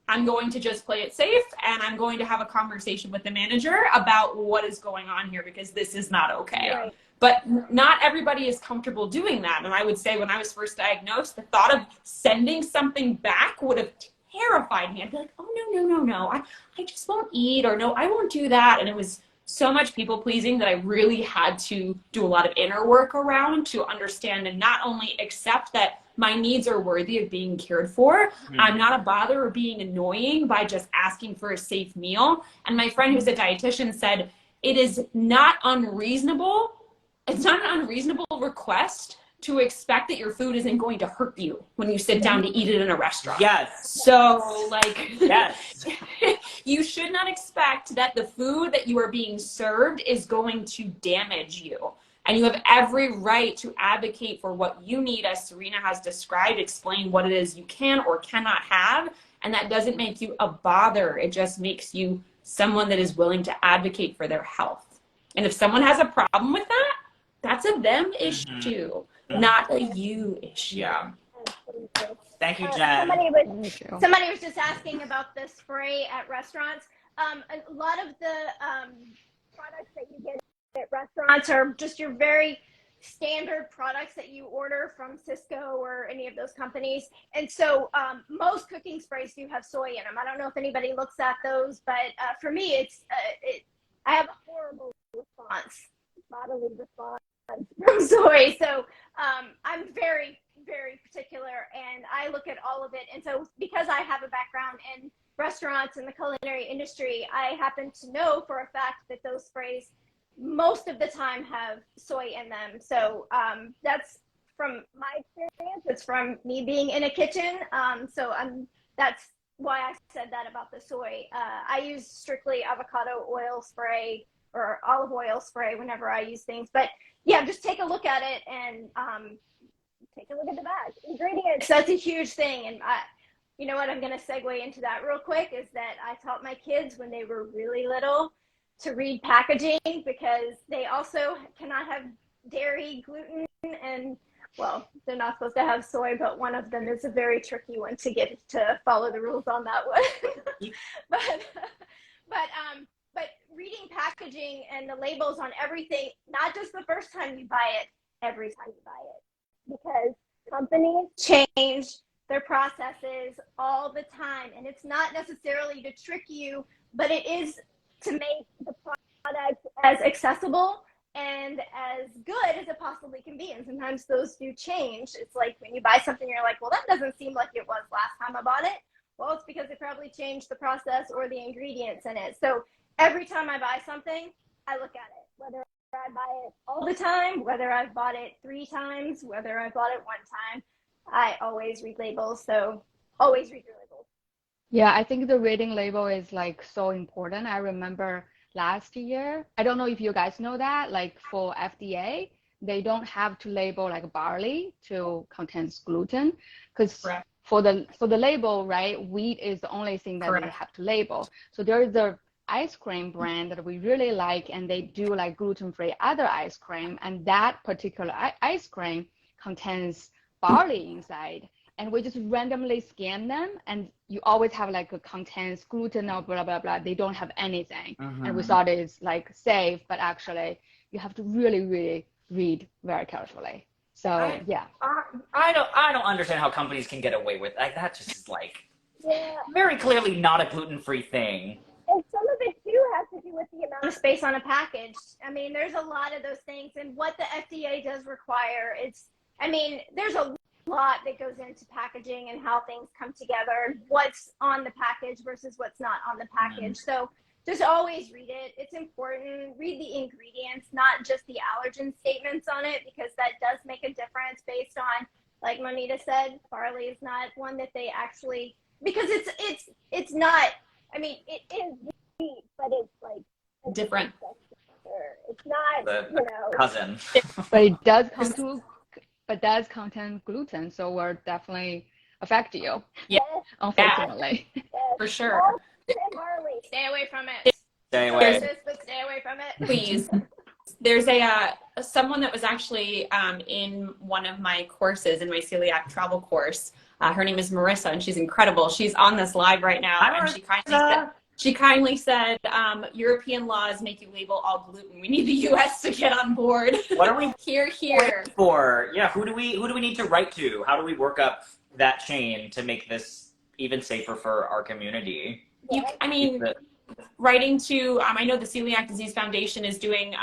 I'm going to just play it safe, and I'm going to have a conversation with the manager about what is going on here, because this is not okay. Right. But not everybody is comfortable doing that. And I would say when I was first diagnosed, the thought of sending something back would have terrified me. I'd be like, oh, no. I just won't eat, or no, I won't do that. And it was so much people pleasing that I really had to do a lot of inner work around to understand and not only accept that my needs are worthy of being cared for. I'm not a bother or being annoying by just asking for a safe meal. And my friend who's a dietitian said, it is not unreasonable. It's not an unreasonable request to expect that your food isn't going to hurt you when you sit down to eat it in a restaurant. Yes. So like, Yes. you should not expect that the food that you are being served is going to damage you. And you have every right to advocate for what you need, as Sarena has described, explain what it is you can or cannot have. And that doesn't make you a bother. It just makes you someone that is willing to advocate for their health. And if someone has a problem with that, that's a them issue, not a you issue. Yeah. Thank you, Jen. Somebody was just asking about the spray at restaurants. A lot of the products that you get at restaurants are just your very standard products that you order from Cisco or any of those companies. And so most cooking sprays do have soy in them. I don't know if anybody looks at those, but for me, I have a horrible bodily response from soy. So I'm very, very particular, and I look at all of it. And so because I have a background in restaurants and the culinary industry, I happen to know for a fact that those sprays most of the time have soy in them. So that's from my experience. It's from me being in a kitchen. That's why I said that about the soy. I use strictly avocado oil spray or olive oil spray whenever I use things. But yeah, just take a look at it and take a look at the back. Ingredients, that's a huge thing. And you know what, I'm going to segue into that real quick, is that I taught my kids when they were really little to read packaging, because they also cannot have dairy, gluten, and well, they're not supposed to have soy, but one of them is a very tricky one to get to follow the rules on that one. But reading packaging and the labels on everything, not just the first time you buy it, every time you buy it, because companies change their processes all the time, and it's not necessarily to trick you, but it is to make the product as accessible and as good as it possibly can be. And sometimes those do change. It's like when you buy something, you're like, well, that doesn't seem like it was last time I bought it. Well, it's because they probably changed the process or the ingredients in it. So every time I buy something, I look at it, whether I buy it all the time, whether I've bought it 3 times, whether I bought it 1 time, I always read labels. So always read your labels. Yeah, I think the reading label is like so important. I remember last year, I don't know if you guys know that, like for FDA, they don't have to label like barley to contains gluten, because for the label, right, wheat is the only thing that they have to label. So there is a ice cream brand that we really like, and they do like gluten-free other ice cream, and that particular ice cream contains barley inside. And we just randomly scan them, and you always have like a contains gluten or blah, blah, blah. They don't have anything. And we thought it's like safe, but actually you have to really, really read very carefully. So I don't understand how companies can get away with that. That just is like very clearly not a gluten-free thing. And some of it too has to do with the amount of space on a package. I mean, there's a lot of those things, and what the FDA does require, there's a lot that goes into packaging and how things come together, what's on the package versus what's not on the package. So just always read it. It's important. Read the ingredients, not just the allergen statements on it, because that does make a difference based on, like Monita said, barley is not one that they actually, because it's not, it is wheat, but it's like different. It's not, The cousin. But it does contain gluten, so will definitely affect you. Yeah. Unfortunately. Yes. For sure. Malt and barley. Stay away from it. Stay away. But stay away from it. Please. There's someone that was actually in one of my courses in my celiac travel course. Her name is Marissa, and she's incredible. She's on this live right now, and she kindly said, European laws make you label all gluten. We need the U.S. to get on board. What are we here for? Yeah, who do we need to write to? How do we work up that chain to make this even safer for our community? Writing to, I know the Celiac Disease Foundation is doing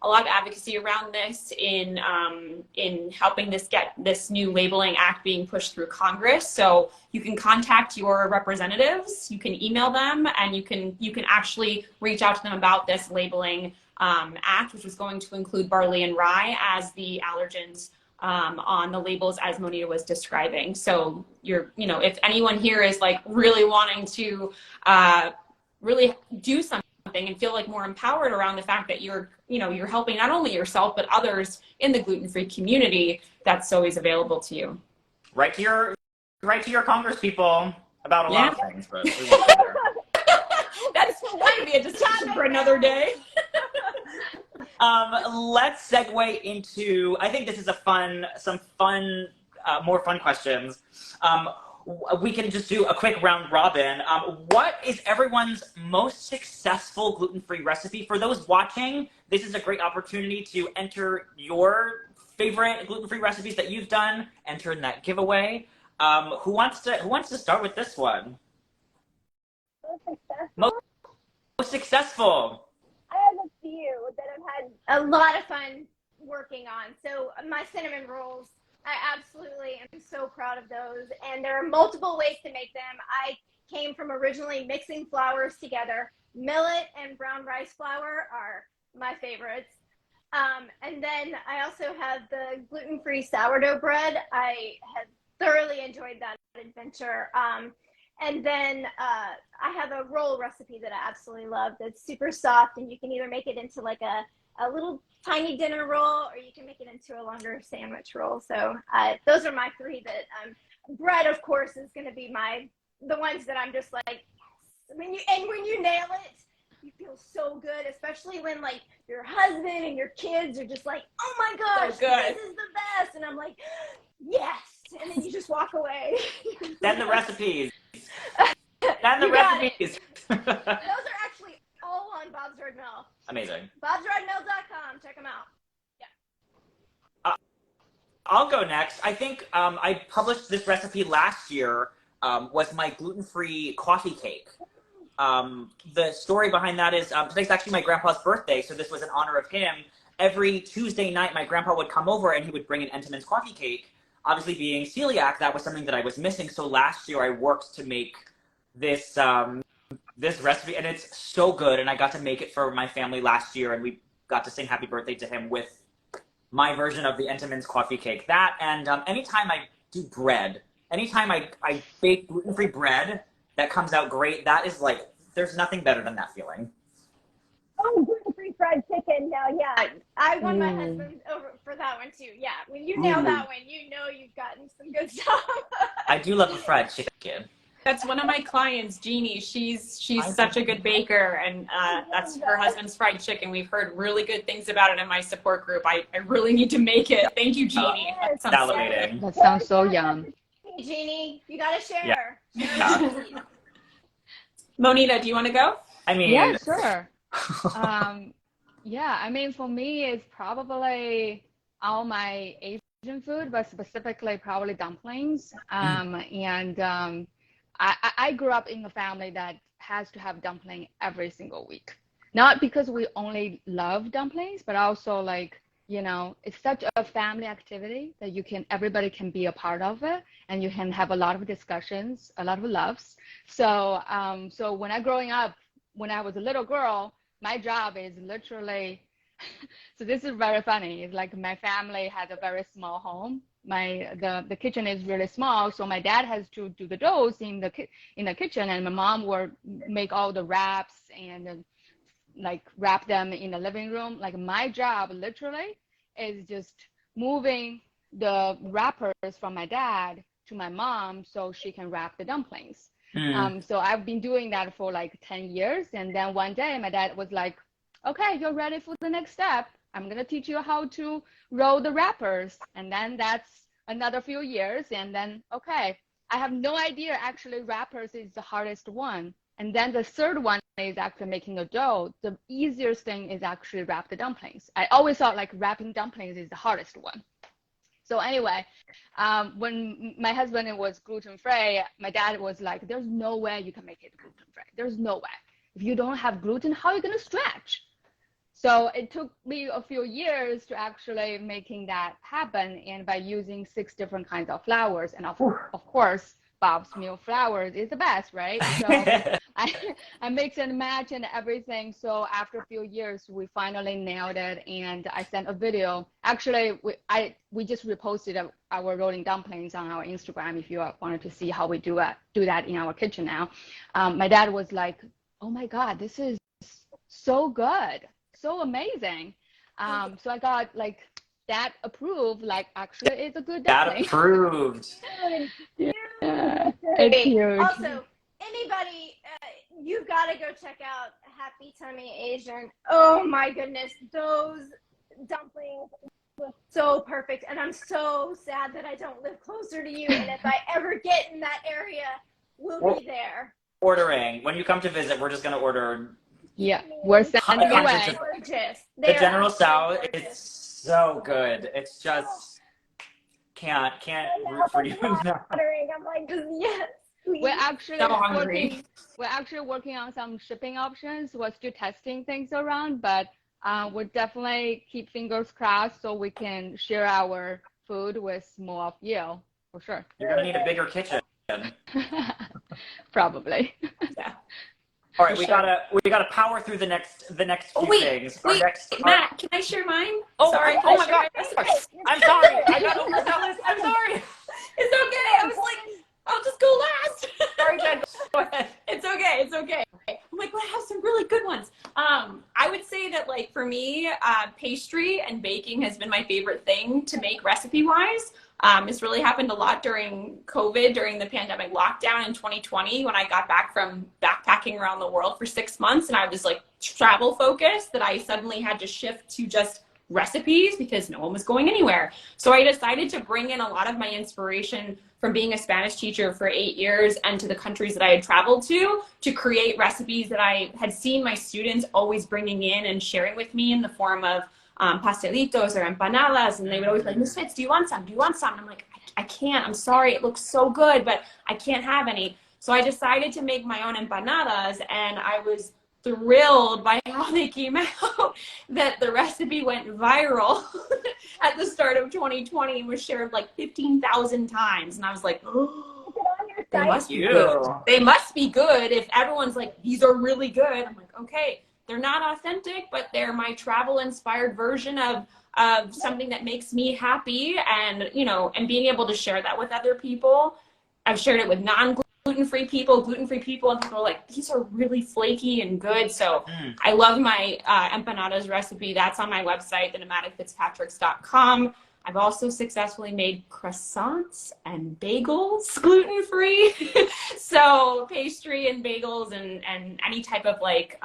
a lot of advocacy around this in helping get this new labeling act being pushed through Congress. So you can contact your representatives, you can email them, and you can actually reach out to them about this labeling act, which is going to include barley and rye as the allergens on the labels, as Monita was describing. So if anyone here is like really wanting to really do something and feel like more empowered around the fact that you're helping not only yourself but others in the gluten-free community, that's always available to you. Write to your Congress people about a lot of things, but we won't go there. That's going to be a discussion for another day. Let's segue into, I think this is more fun questions. We can just do a quick round robin. What is everyone's most successful gluten-free recipe? For those watching, this is a great opportunity to enter your favorite gluten-free recipes that you've done, enter in that giveaway. Who wants to start with this one? Most successful. I have a few that I've had a lot of fun working on. So my cinnamon rolls, I absolutely am so proud of those. And there are multiple ways to make them. I came from originally mixing flours together. Millet and brown rice flour are my favorites. And then I also have the gluten-free sourdough bread. I have thoroughly enjoyed that adventure. And then I have a roll recipe that I absolutely love that's super soft, and you can either make it into like a little tiny dinner roll, or you can make it into a longer sandwich roll. So those are my three that bread, of course, is going to be the ones that I'm just like, yes. When you nail it, you feel so good, especially when like your husband and your kids are just like, oh my gosh, so good. This is the best. And I'm like, yes. And then you just walk away. Send the recipes. Send the recipes. Those are actually all on Bob's Red Mill. Amazing. Bob'sRedMill.com. Check them out. Yeah. I'll go next. I think I published this recipe last year. Was my gluten-free coffee cake. The story behind that is today's actually my grandpa's birthday, so this was in honor of him. Every Tuesday night, my grandpa would come over and he would bring an Entenmann's coffee cake. Obviously, being celiac, that was something that I was missing. So last year, I worked to make this this recipe, and it's so good. And I got to make it for my family last year, and we got to sing happy birthday to him with my version of the Entenmann's coffee cake. That, and anytime I do bread, anytime I bake gluten-free bread that comes out great, that is like, there's nothing better than that feeling. Oh, gluten-free fried chicken. Now, yeah, I won my husband over for that one too. Yeah, when you nail that one, you know you've gotten some good stuff. I do love a fried chicken. That's one of my clients, Jeannie. She's such a good baker, and that's her husband's fried chicken. We've heard really good things about it in my support group. I really need to make it. Thank you, Jeannie. Yes. Salivating. That sounds so yum. Hey, Jeannie, you gotta share. Yeah. Monita, do you want to go? I mean, Yeah, sure. Yeah, I mean, for me, it's probably all my Asian food, but specifically probably dumplings. I grew up in a family that has to have dumpling every single week. Not because we only love dumplings, but also like, it's such a family activity that everybody can be a part of it, and you can have a lot of discussions, a lot of laughs. So, so when I was a little girl, my job is literally, so this is very funny. It's like my family had a very small home. The kitchen is really small, so my dad has to do the doughs in the kitchen, and my mom would make all the wraps and like wrap them in the living room. Like my job literally is just moving the wrappers from my dad to my mom so she can wrap the dumplings. So I've been doing that for like 10 years. And then one day my dad was like, okay, you're ready for the next step. I'm going to teach you how to roll the wrappers. And then that's another few years. And then, okay, I have no idea actually wrappers is the hardest one. And then the third one is actually making a dough. The easiest thing is actually wrap the dumplings. I always thought like wrapping dumplings is the hardest one. So anyway, when my husband was gluten-free, my dad was like, there's no way you can make it gluten-free. There's no way. If you don't have gluten, how are you going to stretch? So it took me a few years to actually making that happen. And by using 6 different kinds of flours, and of course, Bob's Mill flours is the best, right? So I mix and match and everything. So after a few years, we finally nailed it. And I sent a video. Actually, we just reposted our rolling dumplings on our Instagram if you wanted to see how we do that in our kitchen now. My dad was like, oh my God, this is so good, so amazing. So I got like that approved, like actually it's a good dumpling. That approved. Yeah, it's huge. Also, anybody, you've got to go check out Happy Tummy Asian. Oh my goodness, those dumplings look so perfect. And I'm so sad that I don't live closer to you. And if I ever get in that area, we'll be there. Ordering. When you come to visit, we're just going to order. Yeah, we're sending away. Gorgeous. The General Tso, it's so good. It's just can't root for you. I'm like, yes. Please. We're actually working on some shipping options. We're still testing things around, but we'll definitely keep fingers crossed so we can share our food with more of you, for sure. You're gonna need a bigger kitchen. Probably. Yeah. All right, we gotta power through the next few things. Matt, can I share mine? Oh, sorry. Oh my God! I'm sorry. I got overzealous. I'm sorry. It's okay. I was like, I'll just go last. Sorry, Jen. Go ahead. It's okay. It's okay. I'm like, well, I have some really good ones. I would say that, like, for me, pastry and baking has been my favorite thing to make recipe-wise. It's really happened a lot during COVID, during the pandemic lockdown in 2020, when I got back from backpacking around the world for 6 months and I was like travel focused, that I suddenly had to shift to just recipes because no one was going anywhere. So I decided to bring in a lot of my inspiration from being a Spanish teacher for 8 years and to the countries that I had traveled to create recipes that I had seen my students always bringing in and sharing with me in the form of pastelitos or empanadas, and they would always be like, Miss Fitz, do you want some? Do you want some? And I'm like, I can't. I'm sorry. It looks so good, but I can't have any. So I decided to make my own empanadas, and I was thrilled by how they came out, that the recipe went viral at the start of 2020 and was shared like 15,000 times. And I was like, oh, they must be good. They must be good if everyone's like, these are really good. I'm like, okay. They're not authentic, but they're my travel-inspired version of something that makes me happy, and and being able to share that with other people. I've shared it with non-gluten-free people, gluten-free people, and people are like, these are really flaky and good. So I love my empanadas recipe. That's on my website, TheNomadicFitzpatricks.com. I've also successfully made croissants and bagels gluten-free. So pastry and bagels and any type of like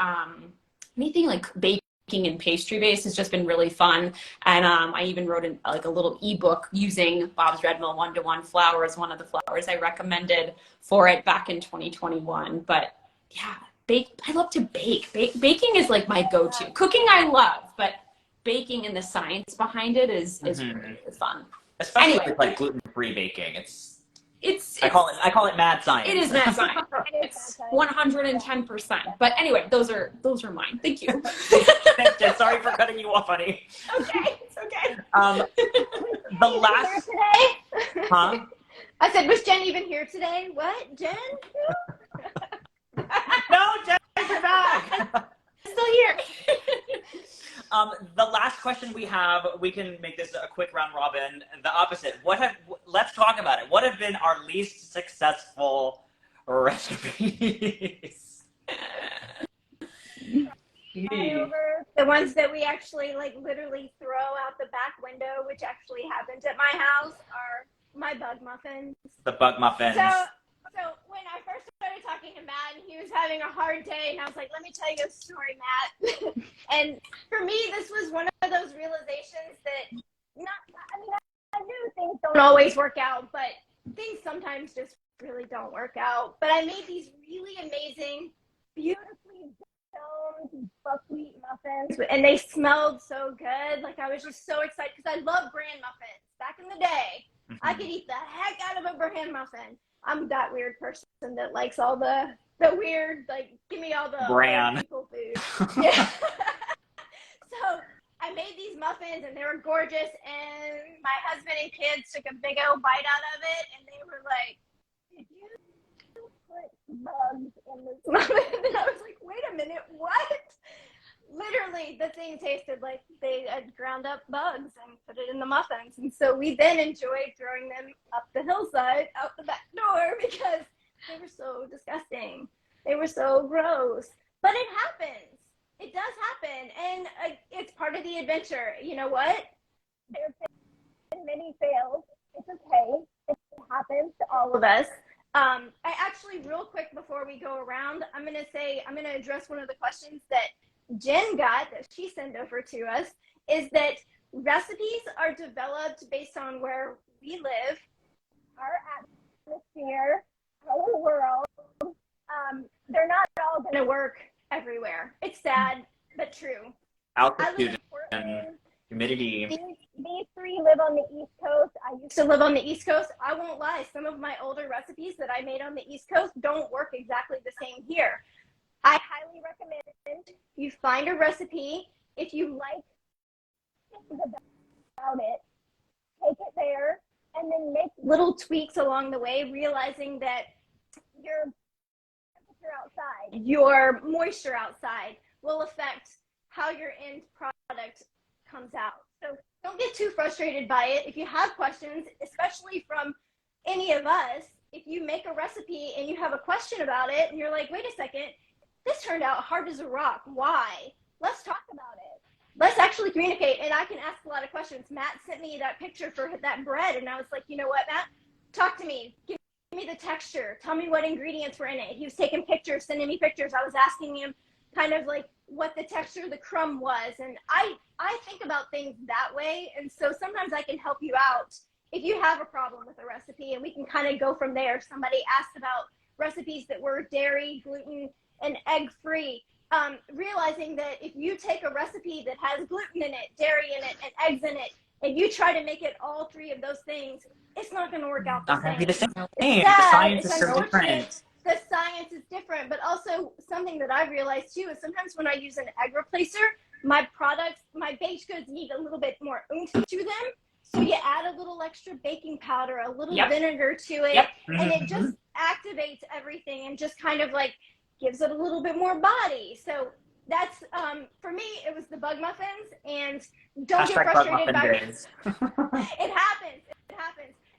anything like baking and pastry based has just been really fun. And I even wrote a little ebook using Bob's Red Mill 1-to-1 flour as one of the flours I recommended for it back in 2021. But yeah, I love to bake. Baking is like my go-to. Cooking I love, but baking and the science behind it is really fun. Especially with like gluten-free baking. I call it mad science. It is mad science. It's 110%. But anyway, those are mine. Thank you. Thanks, Jen. Sorry for cutting you off, honey. Okay, it's okay. The last today? Huh? I said, was Jen even here today? What, Jen? No, Jen, you're back. Still here. The last question we have, we can make this a quick round robin. The opposite. Let's talk about it. What have been our least successful recipes? fly over, the ones that we actually like literally throw out the back window, which actually happens at my house, are my bug muffins. The bug muffins. So when I first started talking to Matt and he was having a hard day, and I was like, let me tell you a story, Matt. And for me, this was one of those realizations that I knew things don't always work out, but things sometimes just really don't work out. But I made these really amazing, beautifully domed buckwheat muffins, and they smelled so good. Like, I was just so excited because I love bran muffins. Back in the day, I could eat the heck out of a bran muffin. I'm that weird person that likes all the weird, like, give me all the bran people food. Yeah. So I made these muffins and they were gorgeous, and my husband and kids took a big old bite out of it, and they were like, did you put bugs in this muffin? And I was like, wait a minute, what? Literally, the thing tasted like they had ground up bugs and put it in the muffins. And so we then enjoyed throwing them up the hillside, out the back door, because they were so disgusting. They were so gross. But it happens. It does happen. And it's part of the adventure. You know what? There have been many fails. It's okay. It happens to all of us. I actually, real quick before we go around, I'm going to address one of the questions that Jen got that she sent over to us, is that recipes are developed based on where we live, our atmosphere, our world. They're not all going to work everywhere. It's sad, but true. Altitude and humidity. These three live on the East Coast. I used to live on the East Coast. I won't lie. Some of my older recipes that I made on the East Coast don't work exactly the same here. I highly recommend you find a recipe. If you like things about it, take it there and then make little tweaks along the way, realizing that your temperature outside, your moisture outside will affect how your end product comes out. So don't get too frustrated by it. If you have questions, especially from any of us, if you make a recipe and you have a question about it and you're like, wait a second, this turned out hard as a rock. Why? Let's talk about it. Let's actually communicate. And I can ask a lot of questions. Matt sent me that picture for that bread, and I was like, you know what, Matt? Talk to me. Give me the texture. Tell me what ingredients were in it. He was taking pictures, sending me pictures. I was asking him kind of like what the texture of the crumb was. And I think about things that way. And so sometimes I can help you out if you have a problem with a recipe, and we can kind of go from there. Somebody asked about recipes that were dairy, gluten, and egg-free, realizing that if you take a recipe that has gluten in it, dairy in it, and eggs in it, and you try to make it all three of those things, it's not going to work out the same. Not going to be the same. It's The sad. science It's is so unfortunate. different. The science is different, but also something that I realized too is sometimes when I use an egg replacer, my products, my baked goods need a little bit more oomph to them. So you add a little extra baking powder, a little vinegar to it, and it just activates everything and just kind of like gives it a little bit more body. So that's, for me, it was the bug muffins, and don't get frustrated by it. It happens.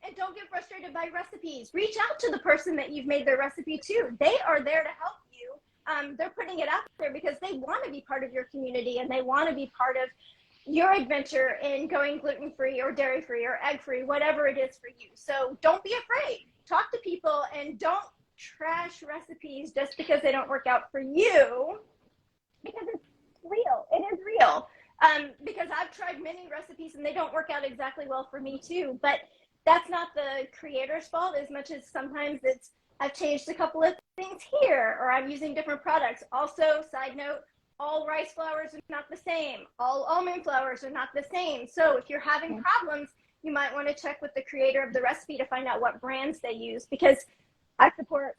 And don't get frustrated by recipes. Reach out to the person that you've made their recipe to. They are there to help you. They're putting it out there because they want to be part of your community, and they want to be part of your adventure in going gluten-free or dairy-free or egg-free, whatever it is for you. So don't be afraid. Talk to people, and don't trash recipes just because they don't work out for you, because it's real. It is real. Because I've tried many recipes and they don't work out exactly well for me too. But that's not the creator's fault as much as sometimes it's I've changed a couple of things here, or I'm using different products. Also, side note, all rice flours are not the same. All almond flours are not the same. So if you're having problems, you might want to check with the creator of the recipe to find out what brands they use, because I support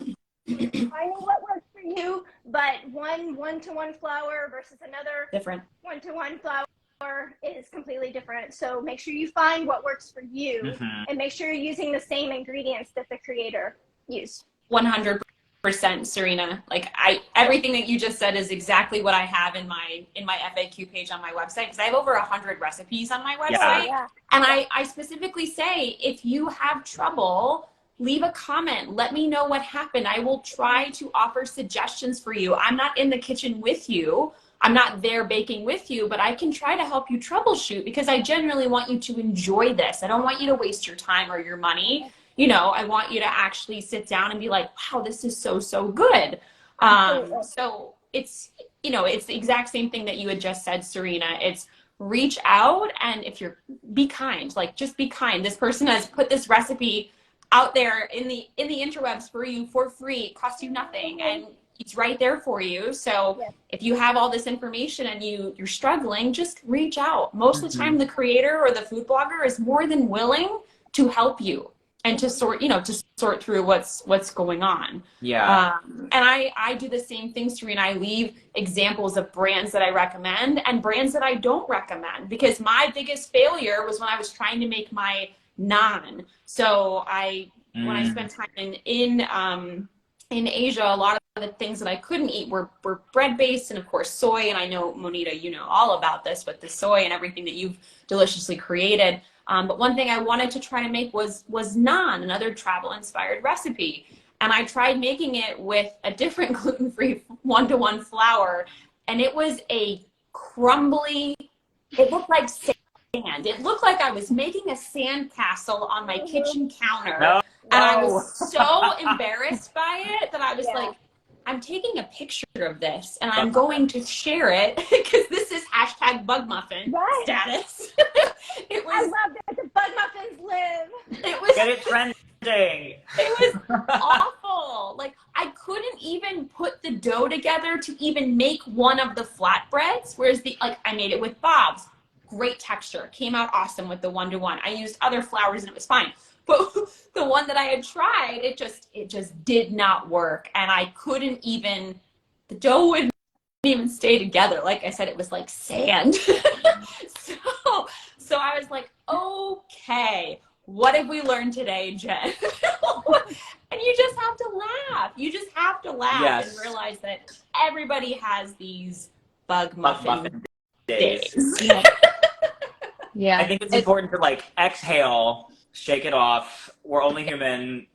finding what works for you, but one-to-one flour versus another Different. one-to-one flour is completely different. So make sure you find what works for you, and make sure you're using the same ingredients that the creator used. 100%, Sarena. Like everything that you just said is exactly what I have in my FAQ page on my website, because I have over 100 recipes on my website. And I specifically say, if you have trouble, leave a comment. Let me know what happened. I will try to offer suggestions for you. I'm not in the kitchen with you, I'm not there baking with you, but I can try to help you troubleshoot because I genuinely want you to enjoy this. I don't want you to waste your time or your money. You know, I want you to actually sit down and be like, wow, this is so, so good. So it's, you know, it's the exact same thing that you had just said, Sarena. It's reach out, and if you're, be kind, like just be kind. This person has put this recipe out there in the interwebs for you for free. It costs you nothing, and it's right there for you. So if you have all this information and you're struggling, just reach out. Most of the time, the creator or the food blogger is more than willing to help you and to sort, you know, to sort through what's going on. Yeah. And I do the same thing, Serena. I leave examples of brands that I recommend and brands that I don't recommend, because my biggest failure was when I was trying to make my naan. So when I spent time in Asia, a lot of the things that I couldn't eat were bread-based and, of course, soy. And I know, Monita, you know all about this with the soy and everything that you've deliciously created. But one thing I wanted to try to make was naan, another travel-inspired recipe. And I tried making it with a different gluten-free one-to-one flour. And it was a crumbly, it looked like sand. It looked like I was making a sand castle on my kitchen counter. No. And I was so embarrassed by it that I was like, I'm taking a picture of this and I'm going to share it because this is hashtag bug muffin status. It was, I love that the bug muffins live. It was, get it trending. It was awful. Like, I couldn't even put the dough together to even make one of the flatbreads, whereas I made it with Bob's. Great texture, came out awesome with the one-to-one. I used other flours and it was fine. But the one that I had tried, it just did not work. And I couldn't even, the dough wouldn't even stay together. Like I said, it was like sand. So I was like, okay, what have we learned today, Jen? And you just have to laugh. You just have to laugh and realize that everybody has these bug muffin days. Yeah. I think it's important to like exhale, shake it off. We're only human.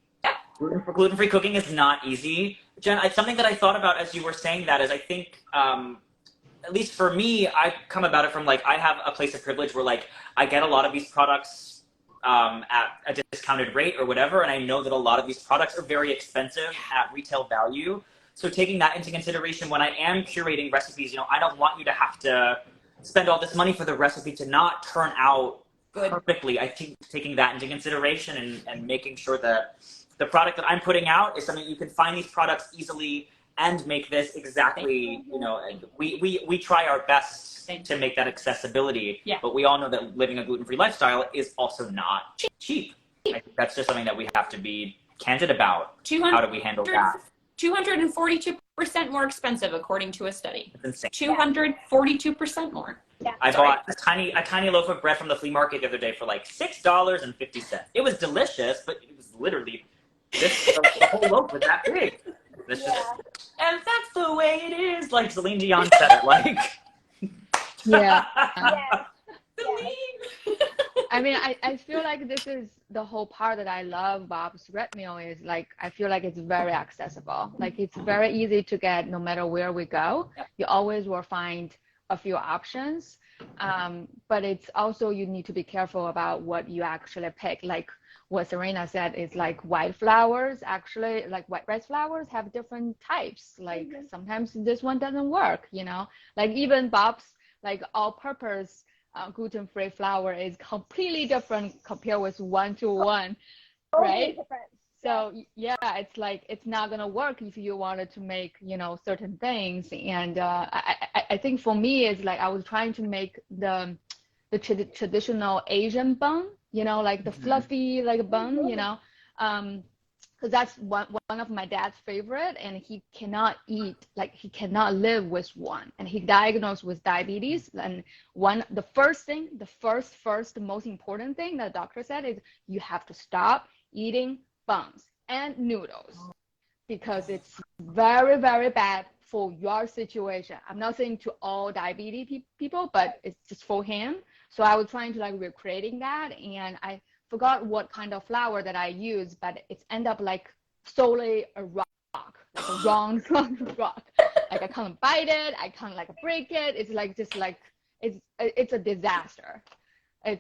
Gluten-free cooking is not easy. Jen, something that I thought about as you were saying that is I think, at least for me, I come about it from like, I have a place of privilege where like, I get a lot of these products at a discounted rate or whatever. And I know that a lot of these products are very expensive at retail value. So taking that into consideration when I am curating recipes, you know, I don't want you to have to spend all this money for the recipe to not turn out perfectly. I think taking that into consideration and making sure that the product that I'm putting out is something you can find these products easily and make this exactly, you know, we try our best to make that accessibility, but we all know that living a gluten-free lifestyle is also not cheap. I think that's just something that we have to be candid about. How do we handle that? 242% more expensive, according to a study. It's insane. 242% more. Yeah. I bought a tiny loaf of bread from the flea market the other day for like $6.50. It was delicious, but it was literally the whole loaf was that big. And that's the way it is. Like Celine Dion said it. Like. Yeah. I mean, I feel like this is the whole part that I love Bob's red meal is like, I feel like it's very accessible. Like it's very easy to get no matter where we go. You always will find a few options. But it's also, you need to be careful about what you actually pick. Like what Sarena said is like white flours, actually like white rice flours have different types. Like sometimes this one doesn't work, you know, like even Bob's like all-purpose gluten-free flour is completely different compared with one-to-one, right? So yeah, it's like it's not gonna work if you wanted to make, you know, certain things. And I think for me it's like I was trying to make the traditional Asian bun, you know, like the fluffy like bun, you know, because that's one of my dad's favorite, and he cannot eat, like he cannot live with one, and he diagnosed with diabetes. And the first most important thing that the doctor said is you have to stop eating buns and noodles because it's very, very bad for your situation. I'm not saying to all diabetes people, but it's just for him. So I was trying to like recreating that, and I forgot what kind of flour that I use, but it's end up like solely a rock, like a round rock. Like I can't bite it, I can't like break it. It's like just like it's a disaster. I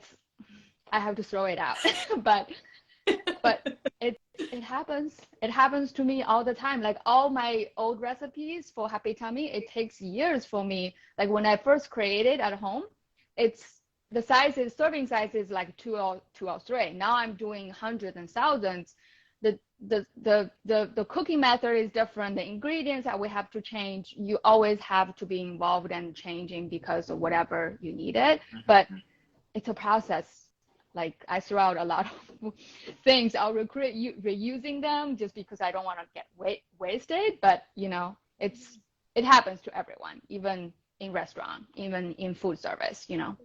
have to throw it out. but it happens. It happens to me all the time. Like all my old recipes for Happy Tummy, it takes years for me. Like when I first created at home, serving size is like two or three. Now I'm doing hundreds and thousands. The cooking method is different. The ingredients that we have to change, you always have to be involved and changing because of whatever you needed. But it's a process. Like I throw out a lot of things. I'll reusing them just because I don't want to get wasted. But you know, it happens to everyone, even in restaurant, even in food service. You know.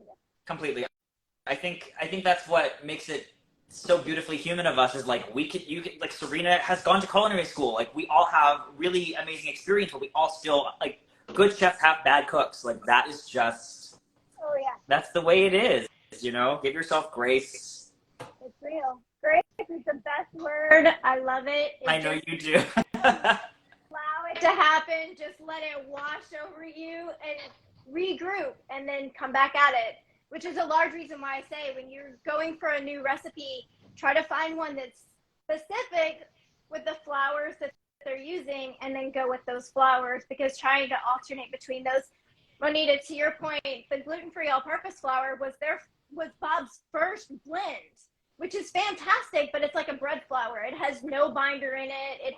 Completely. I think that's what makes it so beautifully human of us, is like like Sarena has gone to culinary school. Like we all have really amazing experience, but we all still, like, good chefs have bad cooks. Like that is just, that's the way it is, you know? Give yourself grace. It's real. Grace is the best word. I love it. I know you do. Allow it to happen. Just let it wash over you and regroup and then come back at it. Which is a large reason why I say when you're going for a new recipe, try to find one that's specific with the flours that they're using and then go with those flours, because trying to alternate between those, Monita, to your point, the gluten-free all-purpose flour was Bob's first blend, which is fantastic, but it's like a bread flour. It has no binder in it.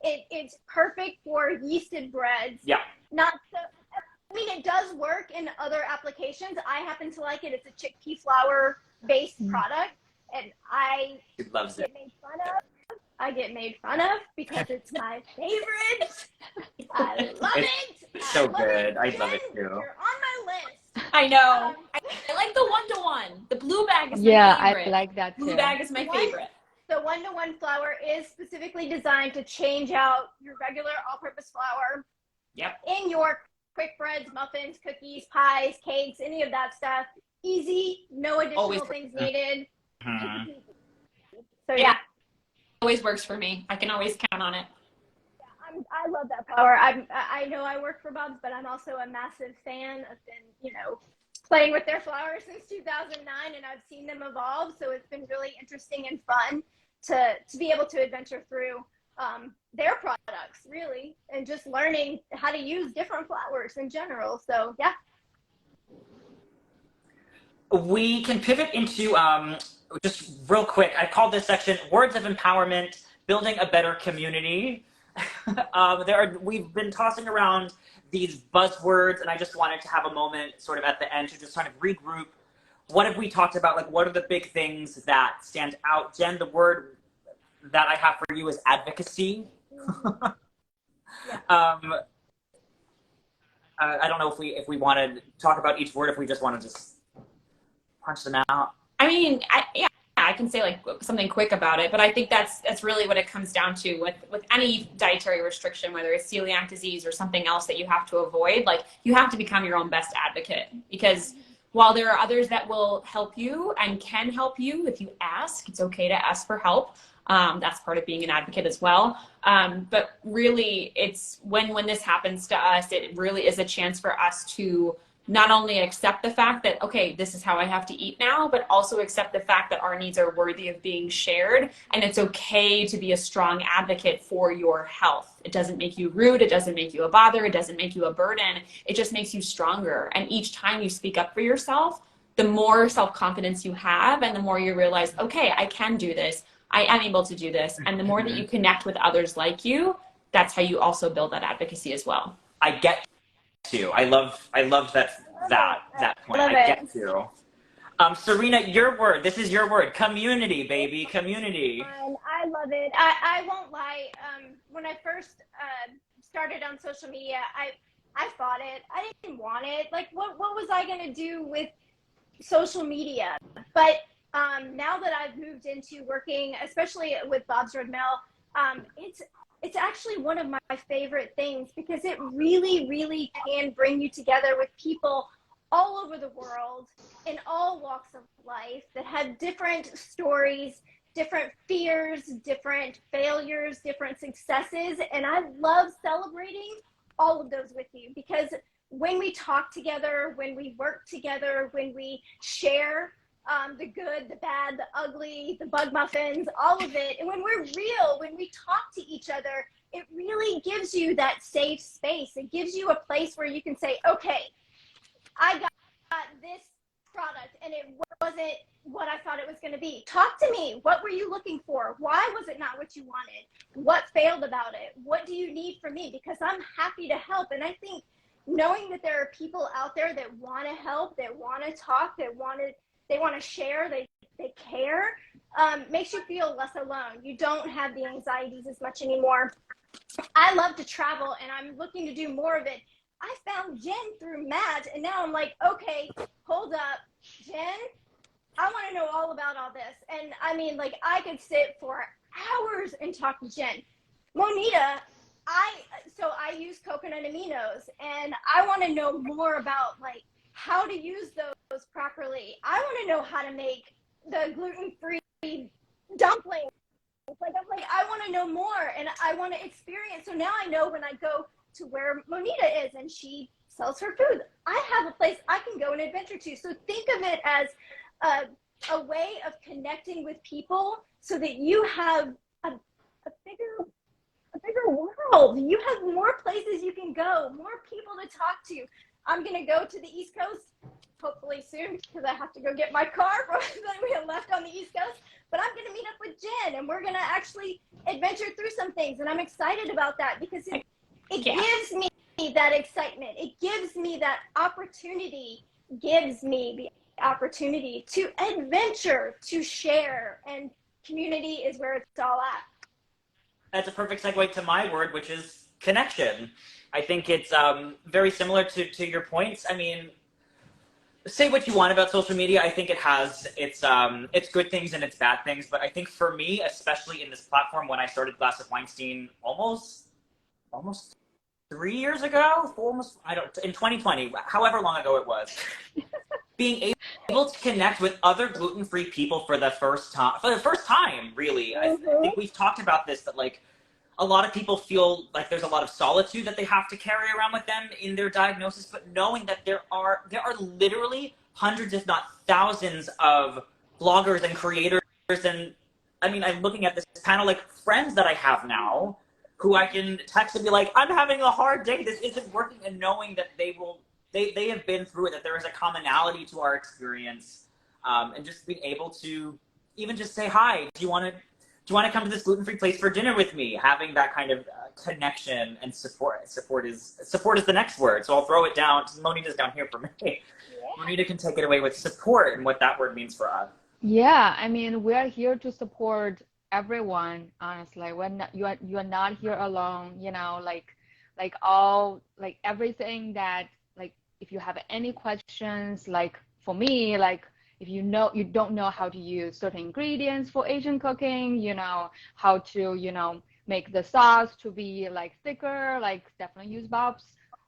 It's perfect for yeasted breads. Yeah. Not so. I mean, it does work in other applications. I happen to like it. It's a chickpea flour-based product, and I get made fun of. I get made fun of because it's my favorite. I love it. It's so good. I love it too. You're on my list. I know. I like the one-to-one. The blue bag is my favorite. I like that too. Blue bag is my favorite. The one-to-one flour is specifically designed to change out your regular all-purpose flour. Yep. In your quick breads, muffins, cookies, pies, cakes, any of that stuff. Easy, no additional things needed. Mm-hmm. So yeah. It always works for me. I can always count on it. Yeah, I love that flour. I know I work for Bob's, but I'm also a massive fan. I've been, playing with their flour since 2009, and I've seen them evolve. So it's been really interesting and fun to be able to adventure through their products, really, and just learning how to use different flours in general. So yeah. We can pivot into just real quick. I called this section "Words of Empowerment: Building a Better Community." We've been tossing around these buzzwords, and I just wanted to have a moment, sort of at the end, to just kind of regroup. What have we talked about? Like, what are the big things that stand out? Jen, the word that I have for you is advocacy. I don't know if we want to talk about each word, if we just want to just punch them out. I mean, I can say like something quick about it, but I think that's really what it comes down to with any dietary restriction, whether it's celiac disease or something else that you have to avoid. Like, you have to become your own best advocate, because while there are others that will help you and can help you if you ask, it's okay to ask for help. That's part of being an advocate as well. But really, it's when this happens to us, it really is a chance for us to not only accept the fact that, okay, this is how I have to eat now, but also accept the fact that our needs are worthy of being shared. And it's okay to be a strong advocate for your health. It doesn't make you rude. It doesn't make you a bother. It doesn't make you a burden. It just makes you stronger. And each time you speak up for yourself, the more self-confidence you have, and the more you realize, okay, I can do this. I am able to do this. And the more that you connect with others like you, that's how you also build that advocacy as well. I get to. I love that point. I get to. Sarena, your word. This is your word. Community, baby. Community. I love it. I won't lie. When I first started on social media, I fought it. I didn't want it. Like, what was I gonna do with social media? But now that I've moved into working, especially with Bob's Red Mill, it's actually one of my favorite things, because it really, really can bring you together with people all over the world in all walks of life that have different stories, different fears, different failures, different successes. And I love celebrating all of those with you, because when we talk together, when we work together, when we share the good, the bad, the ugly, the bug muffins, all of it, and when we're real, when we talk to each other, it really gives you that safe space. It gives you a place where you can say, okay, I got this product and it wasn't what I thought it was going to be. Talk to me. What were you looking for? Why was it not what you wanted? What failed about it? What do you need from me? Because I'm happy to help. And I think knowing that there are people out there that want to help, that want to talk, they want to share, they care, makes you feel less alone. You don't have the anxieties as much anymore. I love to travel and I'm looking to do more of it. I found Jen through Matt, and now I'm like, okay, hold up, Jen, I want to know all about all this. And I mean, like, I could sit for hours and talk to Jen. Monita, I use coconut aminos, and I want to know more about like how to use those properly. I want to know how to make the gluten-free dumplings. I want to know more, and I want to experience. So now I know when I go to where Monita is and she sells her food, I have a place I can go and adventure to. So think of it as a way of connecting with people so that you have a bigger world. You have more places you can go, more people to talk to. I'm going to go to the East Coast hopefully soon because I have to go get my car that we had left on the East Coast. But I'm going to meet up with Jen and we're going to actually adventure through some things. And I'm excited about that because it gives me that excitement. It gives me that opportunity, gives me the opportunity to adventure, to share, and community is where it's all at. That's a perfect segue to my word, which is connection. I think it's very similar to your points. I mean, say what you want about social media. I think it has its good things and its bad things. But I think for me, especially in this platform, when I started Glass of Weinstein almost 3 years ago, in 2020, however long ago it was, being able to connect with other gluten-free people for the first time, really. Mm-hmm. I think we've talked about this, that like a lot of people feel like there's a lot of solitude that they have to carry around with them in their diagnosis, but knowing that there are literally hundreds, if not thousands, of bloggers and creators, and I mean, I'm looking at this panel like friends that I have now, who I can text and be like, I'm having a hard day, this isn't working, and knowing that they have been through it, that there is a commonality to our experience, and just being able to even just say, hi, do you want to come to this gluten-free place for dinner with me? Having that kind of connection and support. Support is the next word, so I'll throw it down. Monita's down here for me. Yeah. Monita can take it away with support and what that word means for us. Yeah, I mean, we're here to support everyone, honestly. You are not here alone, you know, like everything that, like, if you have any questions, like for me, like if you don't know how to use certain ingredients for Asian cooking, you know, how to, you know, make the sauce to be like thicker, like definitely use Bob's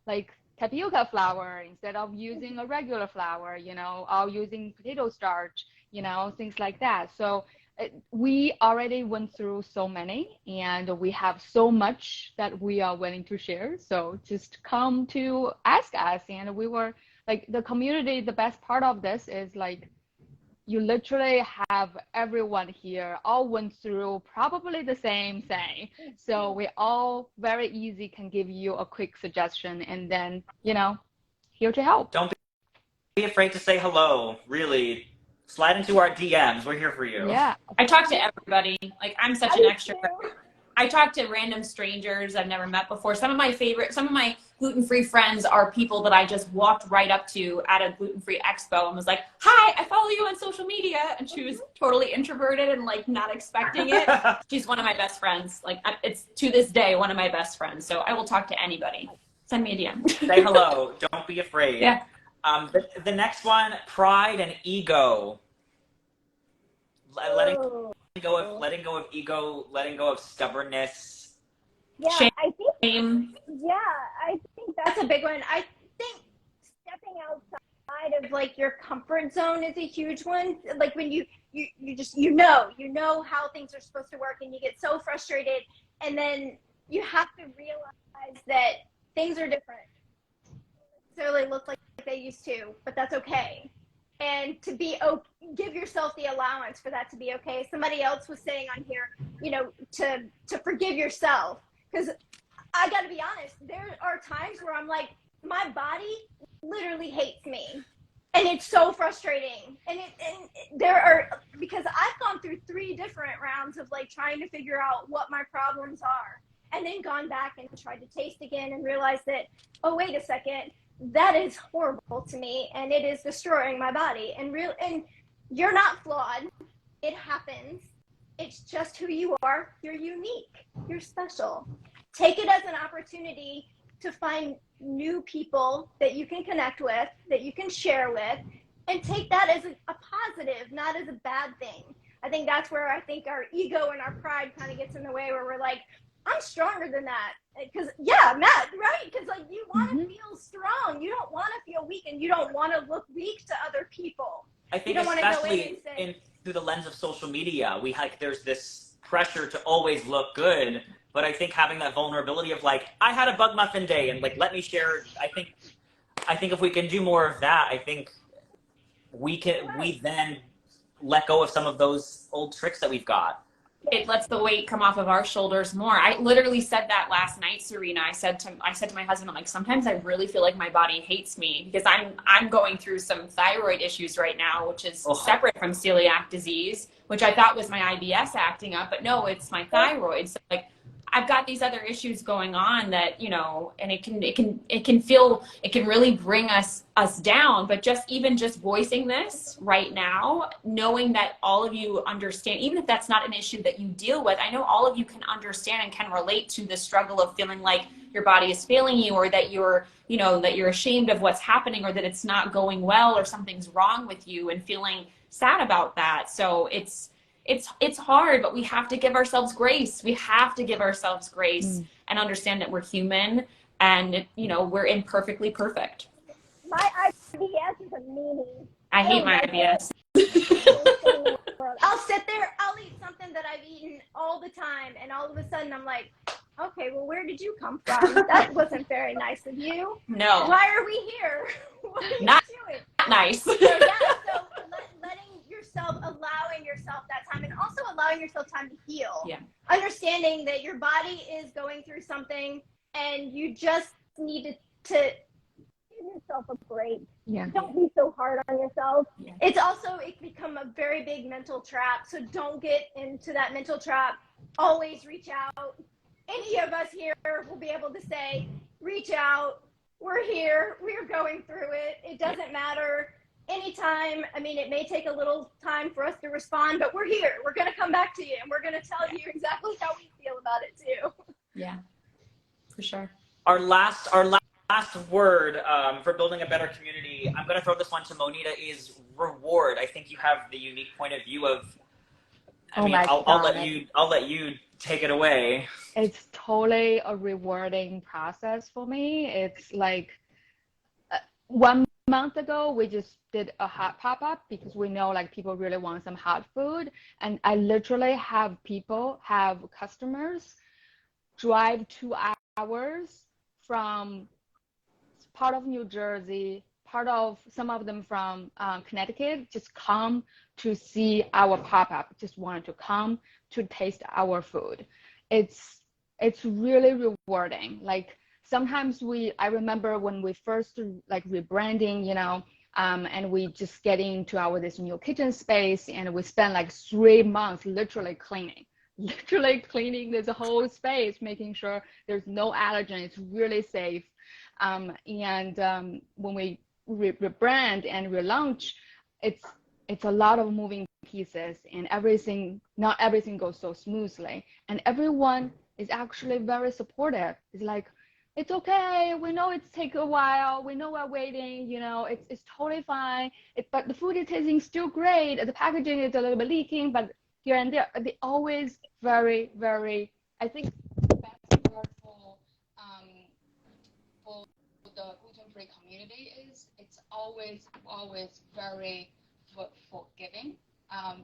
like tapioca flour instead of using a regular flour, you know, or using potato starch, you know, things like that. So we already went through so many, and we have so much that we are willing to share. So just come to ask us. And we were like, the community, the best part of this is like, you literally have everyone here all went through probably the same thing. So we all very easy can give you a quick suggestion, and then, you know, here to help. Don't be afraid to say hello, really. Slide into our DMs. We're here for you. Yeah. I talk to everybody. Like, I'm such an extrovert. I talk to random strangers I've never met before. Some of my gluten-free friends are people that I just walked right up to at a gluten-free expo and was like, hi, I follow you on social media. And she was totally introverted and like not expecting it. She's one of my best friends. Like, it's to this day, one of my best friends. So I will talk to anybody. Send me a DM. Say hello. Don't be afraid. Yeah. The next one, pride and ego. Letting go of ego, letting go of stubbornness. Yeah, Shame. I think that's a big one. I think stepping outside of like your comfort zone is a huge one. Like when you just you know how things are supposed to work, and you get so frustrated, and then you have to realize that things are different. They don't necessarily look like they used to, but that's okay. And to be give yourself the allowance for that to be okay. Somebody else was saying on here, you know, to forgive yourself, because I got to be honest, there are times where I'm like, my body literally hates me, and it's so frustrating. And there are, because I've gone through 3 different rounds of like trying to figure out what my problems are, and then gone back and tried to taste again and realized that, oh, wait a second, that is horrible to me, and it is destroying my body. And you're not flawed. It happens. It's just who you are. You're unique. You're special. Take it as an opportunity to find new people that you can connect with, that you can share with, and take that as a positive, not as a bad thing. I think that's where I think our ego and our pride kind of gets in the way, where we're like, I'm stronger than that. Because, yeah, Matt, right? Because, like, you want to feel strong. You don't want to feel weak, and you don't want to look weak to other people. I think especially through the lens of social media, there's this pressure to always look good. But I think having that vulnerability of like, I had a bug muffin day, and like, let me share. I think if we can do more of that, I think we then let go of some of those old tricks that we've got. It lets the weight come off of our shoulders more. I literally said that last night, Sarena. I said to my husband, I'm like, sometimes I really feel like my body hates me, because I'm going through some thyroid issues right now, which is separate from celiac disease, which I thought was my IBS acting up, but no, it's my thyroid. So like, I've got these other issues going on that, you know, and it can really bring us down. But just voicing this right now, knowing that all of you understand, even if that's not an issue that you deal with, I know all of you can understand and can relate to the struggle of feeling like your body is failing you, or that you're ashamed of what's happening, or that it's not going well, or something's wrong with you, and feeling sad about that. So it's hard, but we have to give ourselves grace. We have to give ourselves grace and understand that we're human, and we're imperfectly perfect. My IBS is a meanie. I hate my IBS. I'll sit there, I'll eat something that I've eaten all the time, and all of a sudden I'm like, okay, well, where did you come from? That wasn't very nice of you. No. Why are we here? What are you doing? Nice. So allowing yourself that time, and also allowing yourself time to heal. Yeah. Understanding that your body is going through something, and you just need to give yourself a break. Yeah. Don't be so hard on yourself. Yeah. It can become a very big mental trap. So don't get into that mental trap. Always reach out. Any of us here will be able to say, reach out. We're here. We're going through it. It doesn't matter. Anytime. I mean, it may take a little time for us to respond, but we're here. We're going to come back to you, and we're going to tell you exactly how we feel about it too. Yeah, for sure. Our last word for building a better community, I'm going to throw this one to Monita, is reward. I think you have the unique point of view of, I'll let you take it away. It's totally a rewarding process for me. It's like 1 month ago, we just did a hot pop-up, because we know like people really want some hot food. And I literally have customers drive 2 hours from part of New Jersey, some of them from Connecticut, just come to see our pop-up, just wanted to come to taste our food. It's really rewarding. Like, sometimes I remember when we first like rebranding, and we just get into this new kitchen space, and we spent like 3 months literally cleaning this whole space, making sure there's no allergen. It's really safe. And when we rebrand and relaunch, it's a lot of moving pieces, and not everything goes so smoothly. And everyone is actually very supportive. It's like, it's okay. We know it's take a while. We know we're waiting. It's totally fine. But the food is tasting still great. The packaging is a little bit leaking, but here and there, they always very, very. I think the best word for the gluten-free community is it's always very forgiving.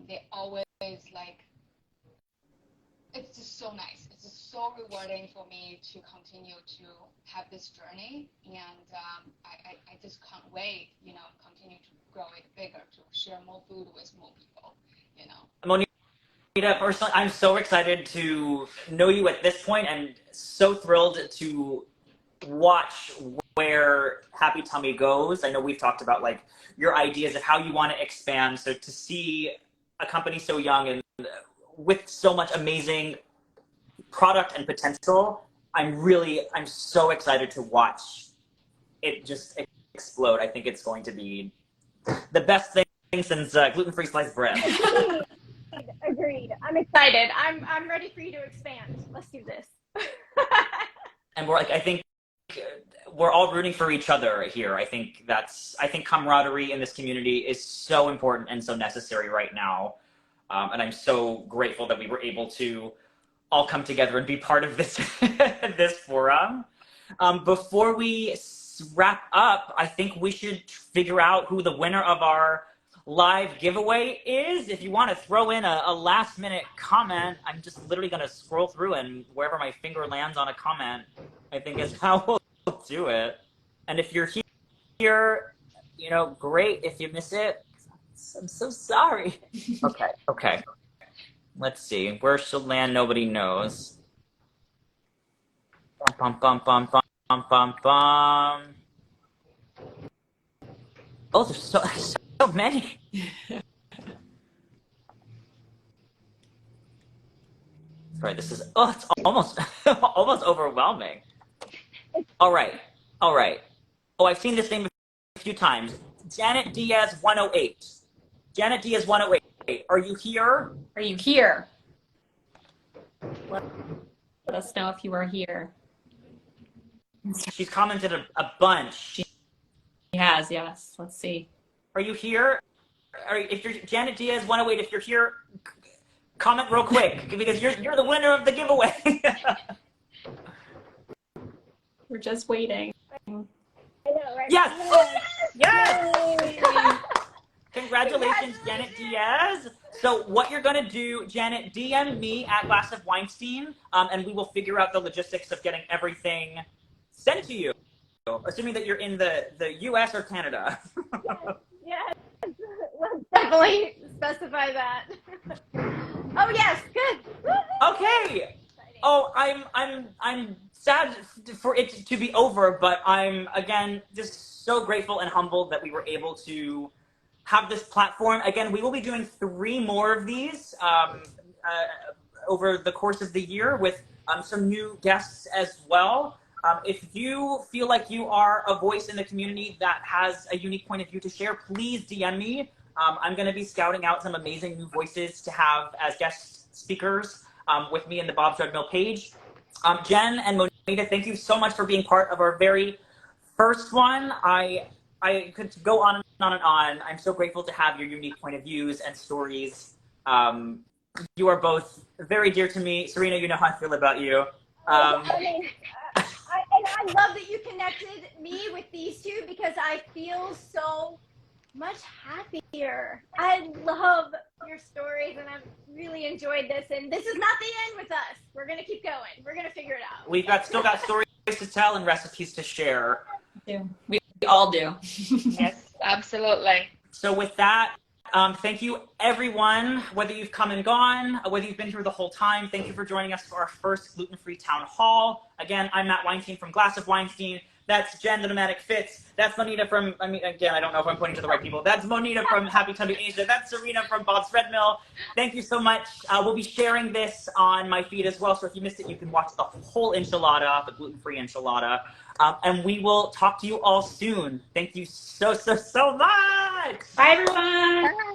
They always like it's just so nice. It's just so rewarding for me to continue to have this journey, and I just can't wait, continue to grow it bigger, to share more food with more people. Monita, personally, I'm so excited to know you at this point and so thrilled to watch where Happy Tummy goes. I know we've talked about like your ideas of how you want to expand. So to see a company so young and with so much amazing product and potential, I'm so excited to watch it just explode. I think it's going to be the best thing since gluten-free sliced bread. Agreed. I'm excited. I'm ready for you to expand. Let's do this. And I think we're all rooting for each other here. I think camaraderie in this community is so important and so necessary right now. And I'm so grateful that we were able to all come together and be part of this this forum. Before we wrap up, I think we should figure out who the winner of our live giveaway is. If you want to throw in a last minute comment, I'm just literally going to scroll through, and wherever my finger lands on a comment, I think is how we'll do it. And if you're here, great. If you miss it, I'm so sorry. Okay. Let's see. Where she'll land, nobody knows. Bum, bum, bum, bum, bum, bum, bum. Oh, there's so many. Sorry, it's almost almost overwhelming. All right. Oh, I've seen this name a few times. Janet Diaz 108. Janet Diaz 108. Are you here? Are you here? Let us know if you are here. She's commented a bunch. She has, yes. Let's see. Are you here? If you're Janet Diaz 108, if you're here, comment real quick because you're the winner of the giveaway. We're just waiting. I know, right? Yes! Yes! Congratulations, Janet Diaz. So what you're going to do, Janet, DM me at Glass of Weinstein, and we will figure out the logistics of getting everything sent to you, assuming that you're in the US or Canada. Yes. Let's definitely specify that. Oh, yes. Good. Okay. Oh, I'm sad for it to be over, but I'm, again, just so grateful and humbled that we were able to have this platform. Again, we will be doing 3 more of these over the course of the year with some new guests as well. If you feel like you are a voice in the community that has a unique point of view to share, please DM me. I'm going to be scouting out some amazing new voices to have as guest speakers with me in the Bob's Red Mill page. Jen and Monita, thank you so much for being part of our very first one. I could go on and on and on. I'm so grateful to have your unique point of views and stories. You are both very dear to me. Sarena, you know how I feel about you. I love that you connected me with these two because I feel so much happier. I love your stories and I've really enjoyed this. And this is not the end with us. We're going to keep going. We're going to figure it out. We've still got stories to tell and recipes to share. We all do. Yes, absolutely. So with that, thank you everyone, whether you've come and gone, whether you've been here the whole time. Thank you for joining us for our first Gluten Free Town Hall. Again, I'm Matt Weinstein from Glass of Weinstein. That's Jen, the Nomadic Fitz. That's Monita from, again, I don't know if I'm pointing to the right people. That's Monita from Happy Tummy Asia. That's Sarena from Bob's Red Mill. Thank you so much. We'll be sharing this on my feed as well. So if you missed it, you can watch the whole enchilada, the gluten-free enchilada. And we will talk to you all soon. Thank you so much. Bye, everyone. Bye.